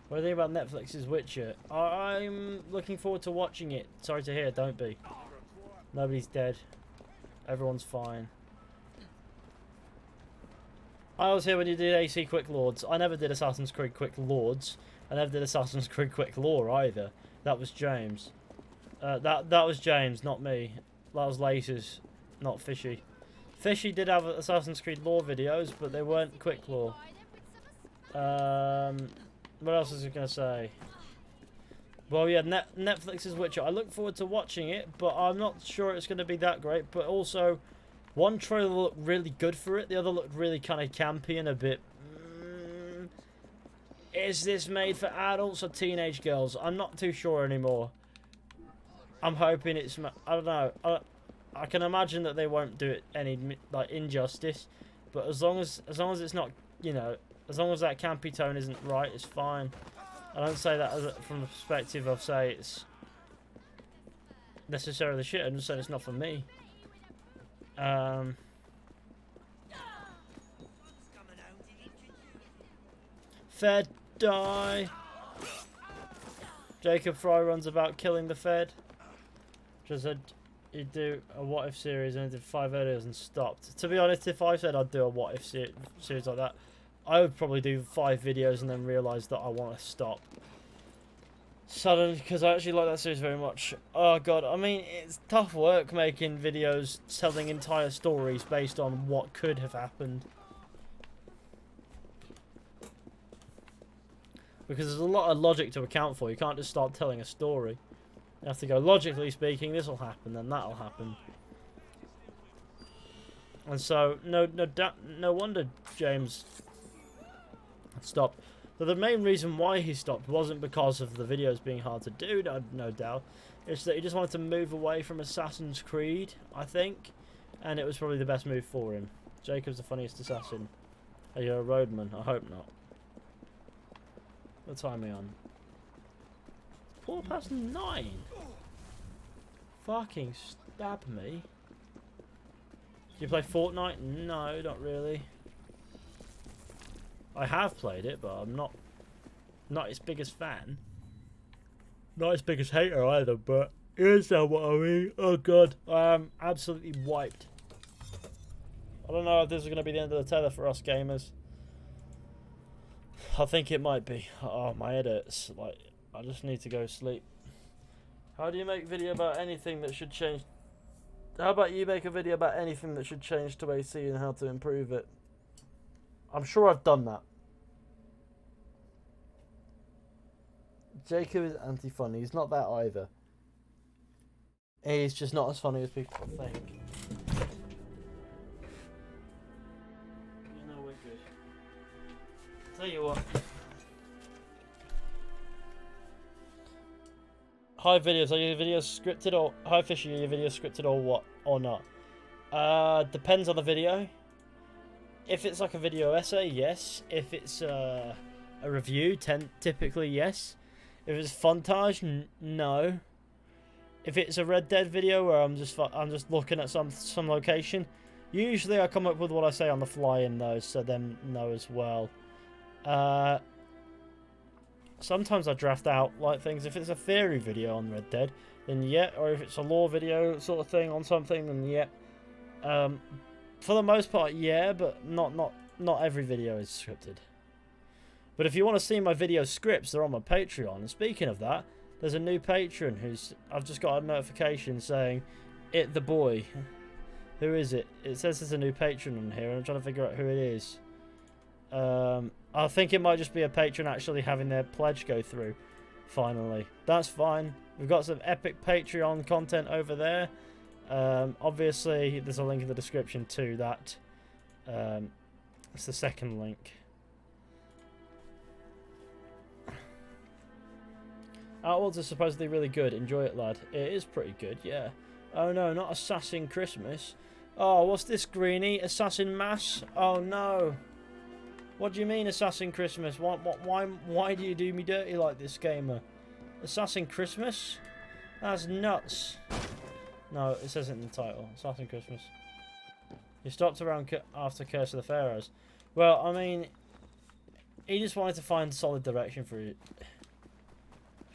What do you think about Netflix's Witcher? I'm looking forward to watching it. Sorry to hear, don't be. Nobody's dead. Everyone's fine. I was here when you did AC Quick Lords. I never did Assassin's Creed Quick Lords. I never did Assassin's Creed Quick Lore either. That was James. That was James, not me. That was Laces, not Fishy. Fishy did have Assassin's Creed lore videos, but they weren't quick lore. What else was I going to say? Well, yeah, Netflix's Witcher. I look forward to watching it, but I'm not sure it's going to be that great. But also, one trailer looked really good for it. The other looked really kind of campy and a bit... is this made for adults or teenage girls? I'm not too sure anymore. I'm hoping it's... I don't know. I can imagine that they won't do it any like injustice, but as long as it's not, you know, as long as that campy tone isn't right, it's fine. I don't say that from the perspective of say it's necessarily shit. I'm just saying it's not for me. Fed die. Jacob Fry runs about killing the Fed. Just said. You do a what if series and I did 5 videos and stopped. To be honest, if I said I'd do a what if series like that, I would probably do 5 videos and then realise that I want to stop suddenly, because I actually like that series very much. Oh god, I mean, it's tough work making videos telling entire stories based on what could have happened, because there's a lot of logic to account for. You can't just start telling a story. You have to go, logically speaking, this will happen, then that'll happen. And so, no wonder James stopped. But the main reason why he stopped wasn't because of the videos being hard to do, no doubt. It's that he just wanted to move away from Assassin's Creed, I think. And it was probably the best move for him. Jacob's the funniest assassin. Are you a roadman? I hope not. What time are we on? 9. Fucking stab me. Do you play Fortnite? No, not really. I have played it, but I'm not its biggest fan. Not its biggest hater either, but here's what I mean. Oh god, I am absolutely wiped. I don't know if this is going to be the end of the tether for us gamers. I think it might be. Oh, my head hurts. Like, I just need to go sleep. How do you make a video about anything that should change? How about you make a video about anything that should change to AC and how to improve it? I'm sure I've done that. Jacob is anti-funny. He's not that either. He's just not as funny as people think. You know we're good. Tell you what. Hi videos, are your videos scripted or hi Fishy, are your videos scripted or what or not? Depends on the video. If it's like a video essay, yes. If it's a review, typically yes. If it's fontage, no. If it's a Red Dead video where I'm just looking at some location, usually I come up with what I say on the fly in those, so them know as well. Sometimes I draft out like things. If it's a theory video on Red Dead, then yeah. Or if it's a lore video sort of thing on something, then yeah. For the most part, yeah, but not every video is scripted. But if you want to see my video scripts, they're on my Patreon. And speaking of that, There's a new patron who's... I've just got a notification saying, "It the boy." Who is it? It says there's a new patron on here, and I'm trying to figure out who it is. I think it might just be a patron actually having their pledge go through. Finally. That's fine. We've got some epic Patreon content over there. Obviously, there's a link in the description to that. It's the second link. Outworlds is supposedly really good. Enjoy it, lad. It is pretty good, yeah. Oh no, not Assassin Christmas. Oh, what's this, Greenie? Assassin Mass? Oh no. What do you mean, Assassin Christmas? Why do you do me dirty like this, gamer? Assassin Christmas? That's nuts. No, it says it in the title. Assassin Christmas. You stopped around after Curse of the Pharaohs. Well, I mean, he just wanted to find solid direction for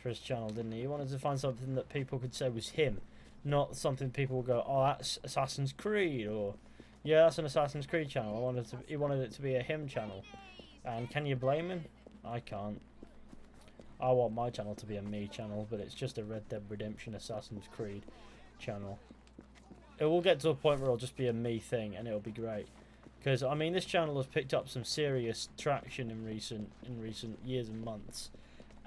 his channel, didn't he? He wanted to find something that people could say was him, not something people would go, "Oh, that's Assassin's Creed," or "Yeah, that's an Assassin's Creed channel." He wanted it to be a him channel, and can you blame him? I can't. I want my channel to be a me channel, but it's just a Red Dead Redemption Assassin's Creed channel. It will get to a point where it'll just be a me thing, and it'll be great. Because I mean, this channel has picked up some serious traction in recent years and months,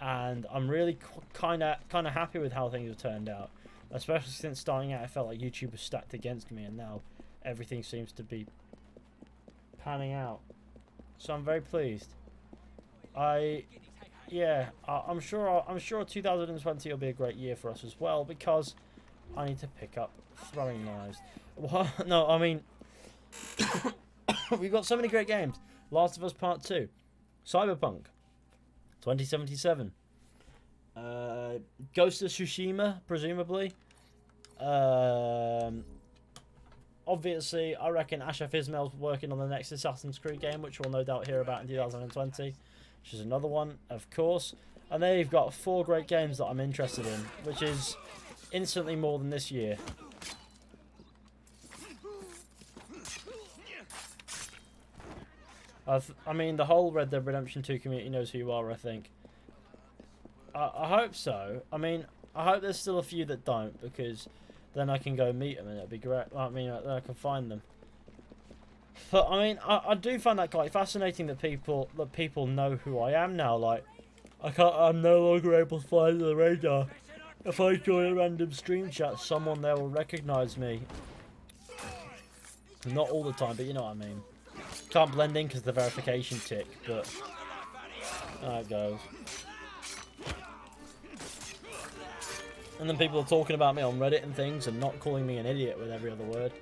and I'm really kind of happy with how things have turned out. Especially since starting out, I felt like YouTube was stacked against me, and now everything seems to be panning out. So I'm very pleased. I'm sure 2020 will be a great year for us as well, because I need to pick up throwing knives. Well, no, I mean, we've got so many great games. Last of Us Part 2, Cyberpunk 2077, Ghost of Tsushima, presumably. Obviously, I reckon Ashraf Ismail's working on the next Assassin's Creed game, which we'll no doubt hear about in 2020, which is another one, of course. And they've got 4 great games that I'm interested in, which is instantly more than this year. I mean, the whole Red Dead Redemption 2 community knows who you are, I think. I hope so. I mean, I hope there's still a few that don't, because then I can go meet them and it'll be great. I mean, then I can find them. But I mean, I do find that quite fascinating that people know who I am now. Like, I'm no longer able to fly under the radar. If I join a random stream chat, someone there will recognise me. Not all the time, but you know what I mean. Can't blend in because of the verification tick, but there it goes. And then people are talking about me on Reddit and things and not calling me an idiot with every other word.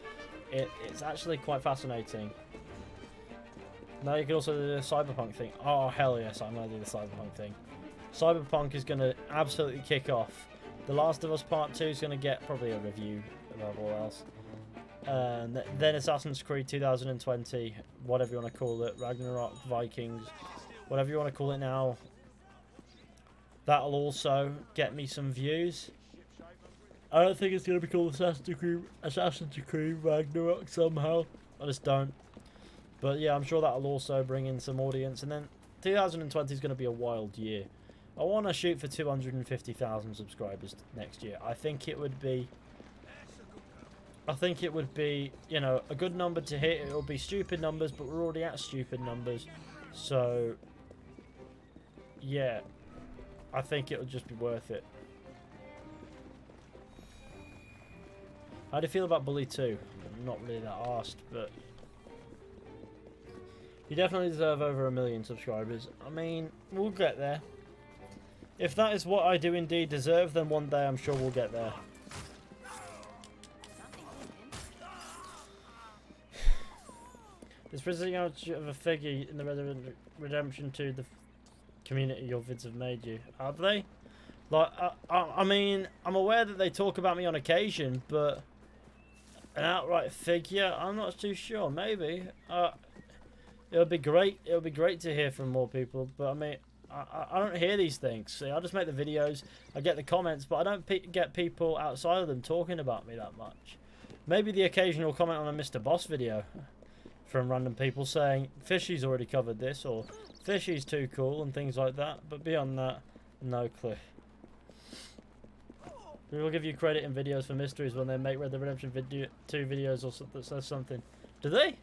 It's actually quite fascinating. Now you can also do the Cyberpunk thing. Oh, hell yes, I'm going to do the Cyberpunk thing. Cyberpunk is going to absolutely kick off. The Last of Us Part 2 is going to get probably a review above all else. And then Assassin's Creed 2020, whatever you want to call it, Ragnarok, Vikings, whatever you want to call it now. That'll also get me some views. I don't think it's going to be called Assassin's Creed Ragnarok somehow. I just don't. But yeah, I'm sure that'll also bring in some audience. And then 2020 is going to be a wild year. I want to shoot for 250,000 subscribers next year. I think it would be, you know, a good number to hit. It'll be stupid numbers, but we're already at stupid numbers. So, yeah, I think it'll just be worth it. How do you feel about Bully 2? I'm not really that arsed, but you definitely deserve over 1 million subscribers. I mean, we'll get there. If that is what I do indeed deserve, then one day I'm sure we'll get there. There's pretty much of a figure in the Red Dead Redemption 2 the community your vids have made you. Have they? Like, I mean, I'm aware that they talk about me on occasion, but an outright figure, I'm not too sure. Maybe. It would be great. It would be great to hear from more people, but I mean, I don't hear these things. See, I just make the videos, I get the comments, but I don't get people outside of them talking about me that much. Maybe the occasional comment on a Mr. Boss video from random people saying, Fishy's already covered this, or Fishy's too cool, and things like that. But beyond that, no clue. People give you credit in videos for mysteries when they make Red Dead Redemption 2 videos or something that says something. Do they?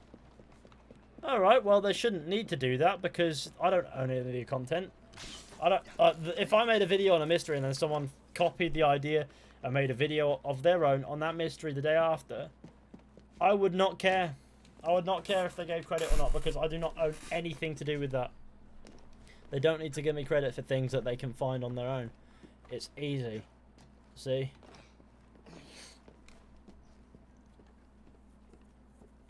Alright, well they shouldn't need to do that because I don't own any of the content. I don't. If I made a video on a mystery and then someone copied the idea and made a video of their own on that mystery the day after, I would not care. I would not care if they gave credit or not because I do not own anything to do with that. They don't need to give me credit for things that they can find on their own. It's easy. See?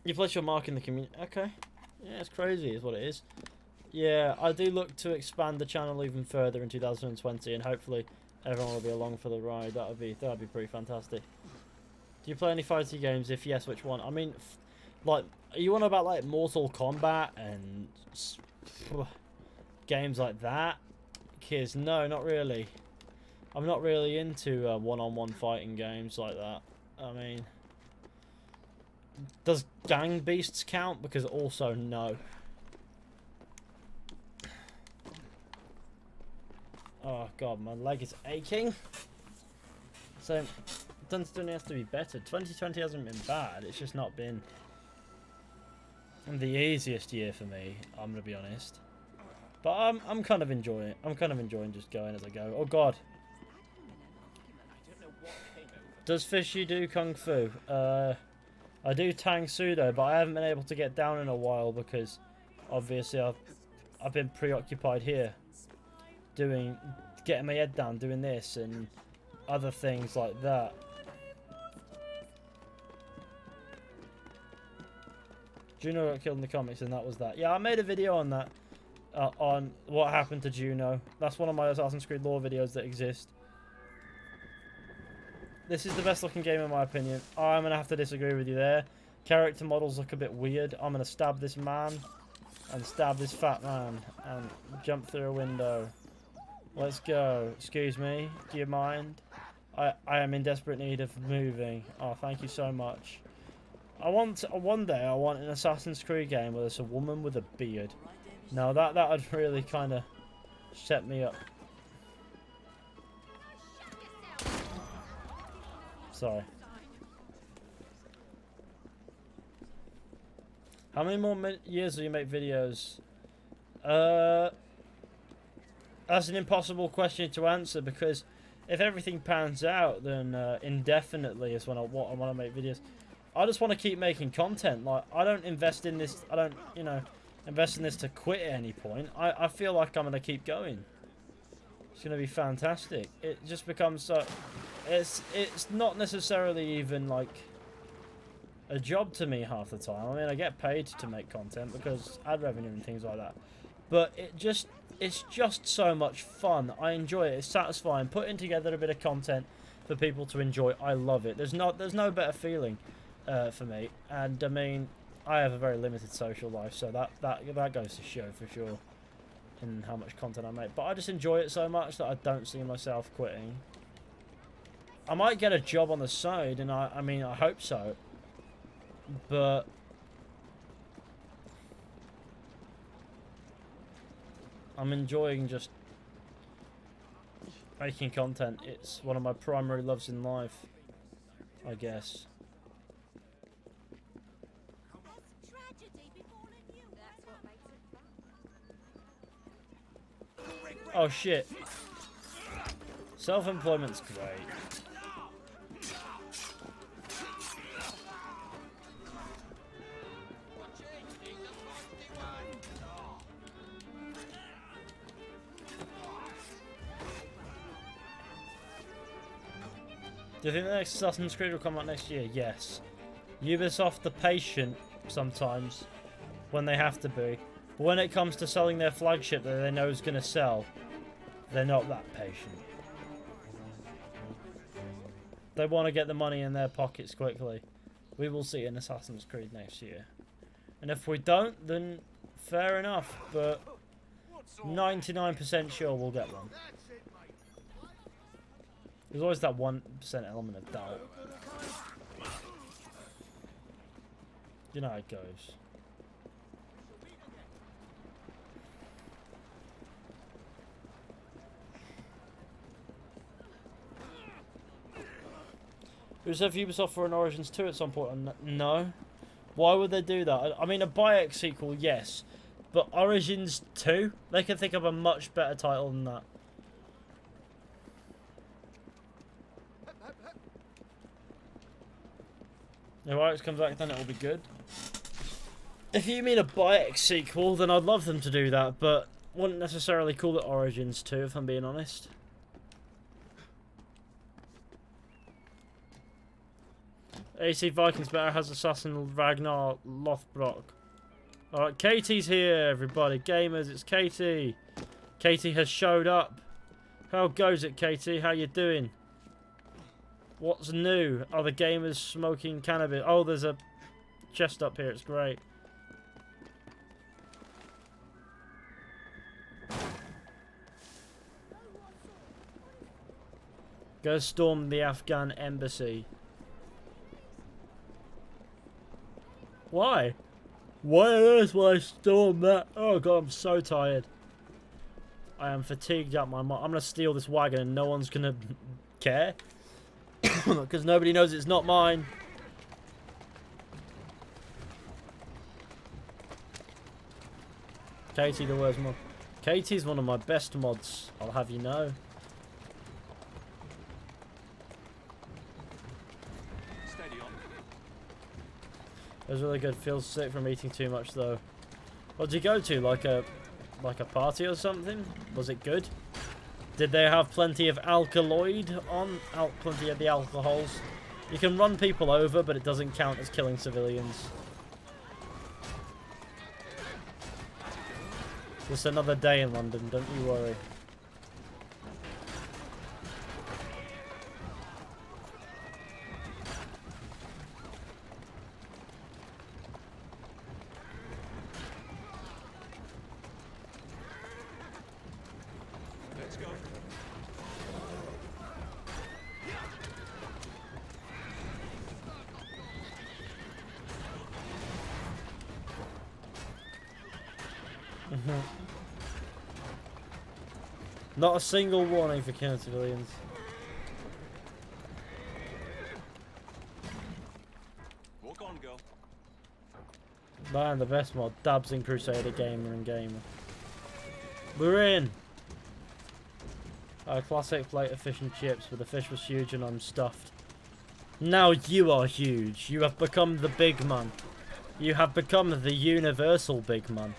You place your mark in the community. Okay. Yeah, it's crazy is what it is. Yeah, I do look to expand the channel even further in 2020 and hopefully everyone will be along for the ride. That would be pretty fantastic. Do you play any fighting games? If yes, which one? I mean, like, are you on about like Mortal Kombat and games like that? Kids, no, not really. I'm not really into one-on-one fighting games like that. I mean, does Gang Beasts count? Because also no. Oh god, my leg is aching. So, Dunstone has to be better. 2020 hasn't been bad. It's just not been the easiest year for me. I'm gonna be honest. But I'm kind of enjoying it. I'm kind of enjoying just going as I go. Oh god. Does Fishy do Kung Fu? I do Tang Sudo, but I haven't been able to get down in a while because obviously I've been preoccupied here getting my head down doing this and other things like that. Juno got killed in the comics and that was that. Yeah, I made a video on that. On what happened to Juno. That's one of my Assassin's Creed lore videos that exist. This is the best looking game in my opinion. I'm going to have to disagree with you there. Character models look a bit weird. I'm going to stab this man and stab this fat man and jump through a window. Let's go. Excuse me. Do you mind? I am in desperate need of moving. Oh, thank you so much. One day I want an Assassin's Creed game where there's a woman with a beard. Now that would really kind of set me up. Sorry. How many more years will you make videos? That's an impossible question to answer because if everything pans out, then indefinitely is what I want to make videos. I just want to keep making content. Like I don't invest in this. I don't, invest in this to quit at any point. I feel like I'm gonna keep going. It's gonna be fantastic. It just becomes so. It's not necessarily even like a job to me half the time. I mean, I get paid to make content because ad revenue and things like that. But it's just so much fun. I enjoy it. It's satisfying. Putting together a bit of content for people to enjoy. I love it. There's no better feeling for me. And I mean, I have a very limited social life, so that goes to show for sure in how much content I make. But I just enjoy it so much that I don't see myself quitting. I might get a job on the side, and I mean, I hope so. But I'm enjoying just making content. It's one of my primary loves in life, I guess. Oh shit. Self-employment's great. Do you think the next Assassin's Creed will come out next year? Yes. Ubisoft are patient sometimes when they have to be. But when it comes to selling their flagship that they know is going to sell, they're not that patient. They want to get the money in their pockets quickly. We will see an Assassin's Creed next year. And if we don't, then fair enough. But 99% sure we'll get one. There's always that 1% element of doubt. You know how it goes. Who's have Ubisoft for an Origins 2 at some point? No. Why would they do that? I mean, a Bayek sequel, yes. But Origins 2? They can think of a much better title than that. If Alex comes back, then it will be good. If you mean a Bayek sequel, then I'd love them to do that, but wouldn't necessarily call it Origins 2, if I'm being honest. AC Vikings better has Assassin Ragnar Lothbrok. Alright, Katie's here, everybody. Gamers, it's Katie. Katie has showed up. How goes it, Katie? How you doing? What's new? Are the gamers smoking cannabis? Oh, there's a chest up here. It's great. Go storm the Afghan embassy. Why? Why on earth would I storm that? Oh god, I'm so tired. I am fatigued out my mind. I'm gonna steal this wagon and no one's gonna care. Because nobody knows it's not mine. Katie, the worst mod. Katie's one of my best mods, I'll have you know. It was really good. Feels sick from eating too much though. What did you go to? Like a party or something? Was it good? Did they have plenty of alkaloid on? Plenty of the alcohols? You can run people over, but it doesn't count as killing civilians. Just another day in London, don't you worry. Let's go. Not a single warning for killing civilians. Walk on, girl. Man, the best mod. Dabs in Crusader, Gamer and Gamer. We're in! A classic plate of fish and chips, but the fish was huge and I'm stuffed. Now you are huge. You have become the big man. You have become the universal big man.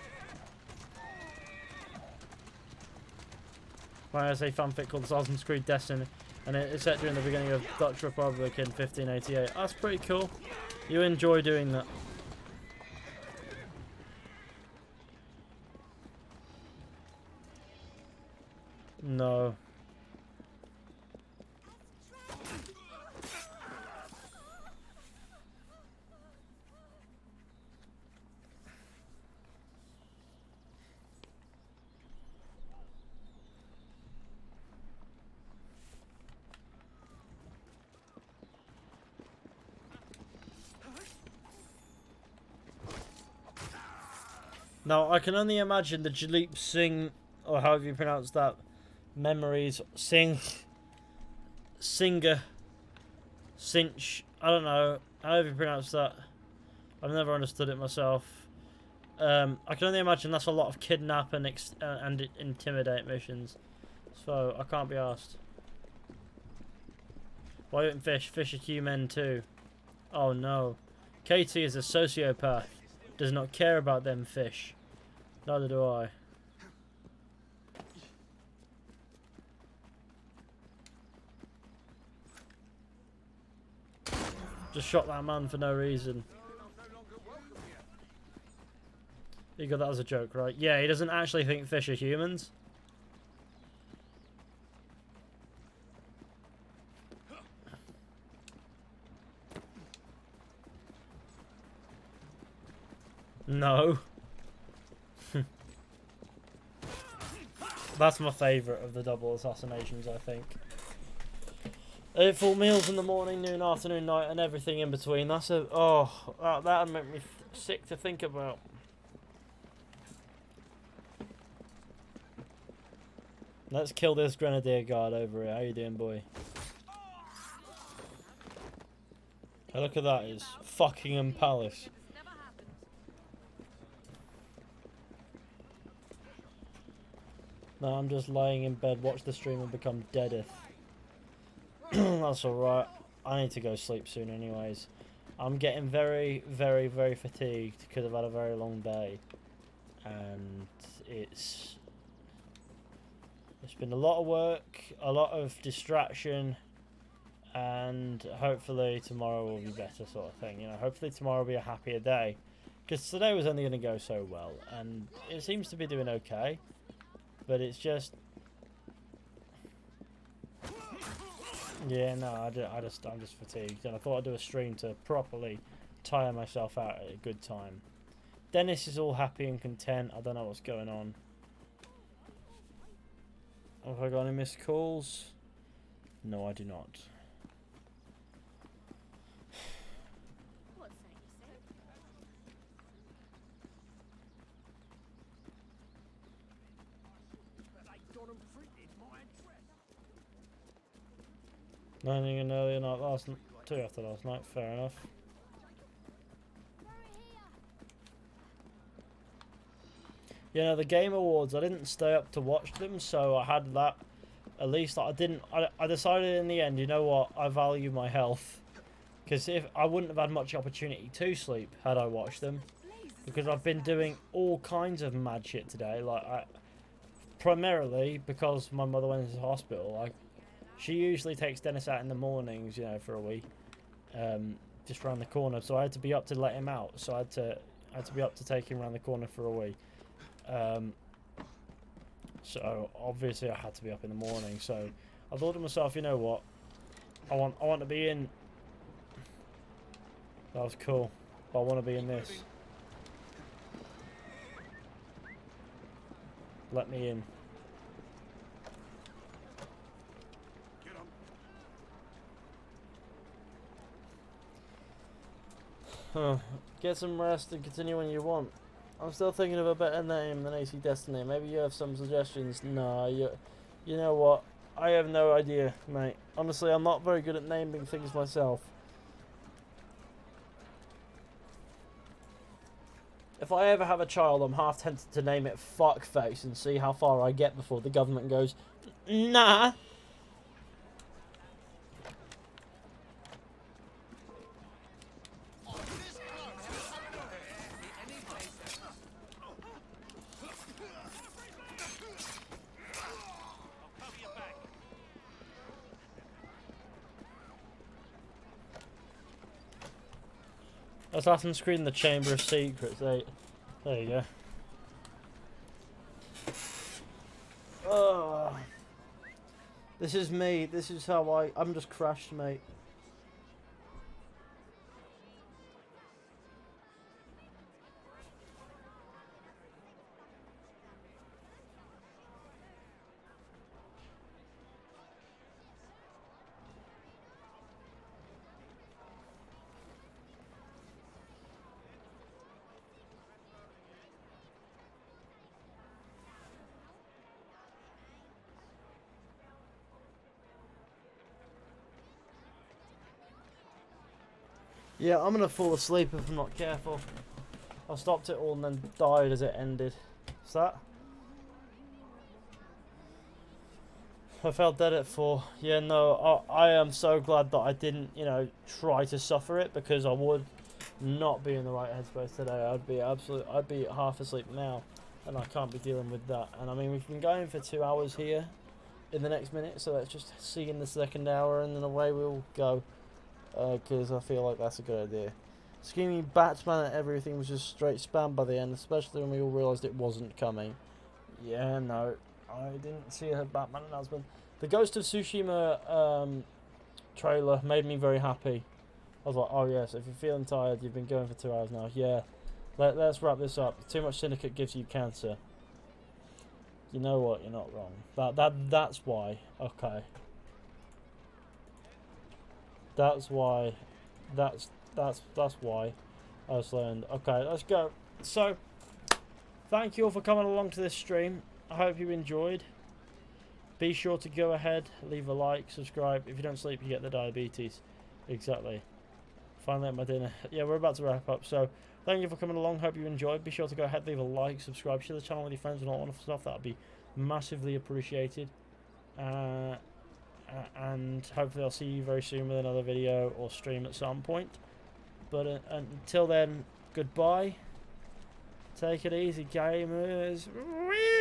I say fanfic called Assassin's Creed Destiny, and it's set during the beginning of Dutch Republic in 1588. That's pretty cool. You enjoy doing that. No. Now, I can only imagine the Jaleep Singh, or however you pronounce that, memories, Singer, Cinch, I don't know, however you pronounce that. I've never understood it myself. I can only imagine that's a lot of kidnap and intimidate missions. So, I can't be asked. Why don't fish? Fish are human too. Oh no. Katie is a sociopath. Does not care about them fish. Neither do I. Just shot that man for no reason. You got that as a joke, right? Yeah, he doesn't actually think fish are humans. No. That's my favourite of the double assassinations, I think. 8 full meals in the morning, noon, afternoon, night, and everything in between. That's a... Oh, that'd make me sick to think about. Let's kill this Grenadier guard over here. How you doing, boy? Hey, look at that, it's Buckingham Palace. No, I'm just lying in bed, watch the stream and become deadeth. That's alright. I need to go sleep soon anyways. I'm getting very, very, very fatigued because I've had a very long day. And it's been a lot of work, a lot of distraction, and hopefully tomorrow will be better, sort of thing. You know, hopefully tomorrow will be a happier day. Because today was only going to go so well, and it seems to be doing okay. But it's just, yeah, no, I'm just fatigued, and I thought I'd do a stream to properly tire myself out at a good time. Dennis is all happy and content. I don't know what's going on. Have I got any missed calls? No, I do not. Landing an earlier night last night, 2 after last night, fair enough. You know, the Game Awards, I didn't stay up to watch them, so I had that. At least I decided in the end, you know what, I value my health. Because if I wouldn't have had much opportunity to sleep had I watched them. Because I've been doing all kinds of mad shit today. Like, primarily because my mother went into the hospital. She usually takes Dennis out in the mornings, you know, for a wee. Just round the corner. So I had to be up to let him out. So I had to be up to take him round the corner for a wee. So obviously I had to be up in the morning. So I thought to myself, you know what? I want to be in. That was cool. But I want to be in this. Let me in. Get some rest and continue when you want. I'm still thinking of a better name than AC Destiny. Maybe you have some suggestions. Nah, you know what? I have no idea, mate. Honestly, I'm not very good at naming things myself. If I ever have a child, I'm half tempted to name it Fuckface and see how far I get before the government goes, nah. Assassin's Creed: The Chamber of Secrets. There you go. Oh, this is me. This is how I'm just crashed, mate. Yeah, I'm gonna fall asleep if I'm not careful. I stopped it all and then died as it ended. What's that? I felt dead at 4. Yeah, no, I am so glad that I didn't, you know, try to suffer it, because I would not be in the right headspace today. I'd be half asleep now, and I can't be dealing with that. And I mean, we've been going for 2 hours here in the next minute, so let's just see in the second hour and then away we'll go. Because I feel like that's a good idea. Screaming Batman at everything was just straight spam by the end, especially when we all realised it wasn't coming. Yeah, no, I didn't see a Batman announcement. The Ghost of Tsushima trailer made me very happy. I was like, oh yes, if you're feeling tired, you've been going for 2 hours now. Yeah, let's wrap this up. Too much Syndicate gives you cancer. You know what? You're not wrong. That's why. Okay. That's why. That's why I was learned. Okay, let's go. So, thank you all for coming along to this stream. I hope you enjoyed. Be sure to go ahead, leave a like, subscribe. If you don't sleep, you get the diabetes. Exactly. Finally at my dinner. Yeah, we're about to wrap up. So thank you for coming along. Hope you enjoyed. Be sure to go ahead, leave a like, subscribe, share the channel with your friends and all that wonderful stuff. That would be massively appreciated. And hopefully I'll see you very soon with another video or stream at some point. But until then, goodbye. Take it easy, gamers. Whee!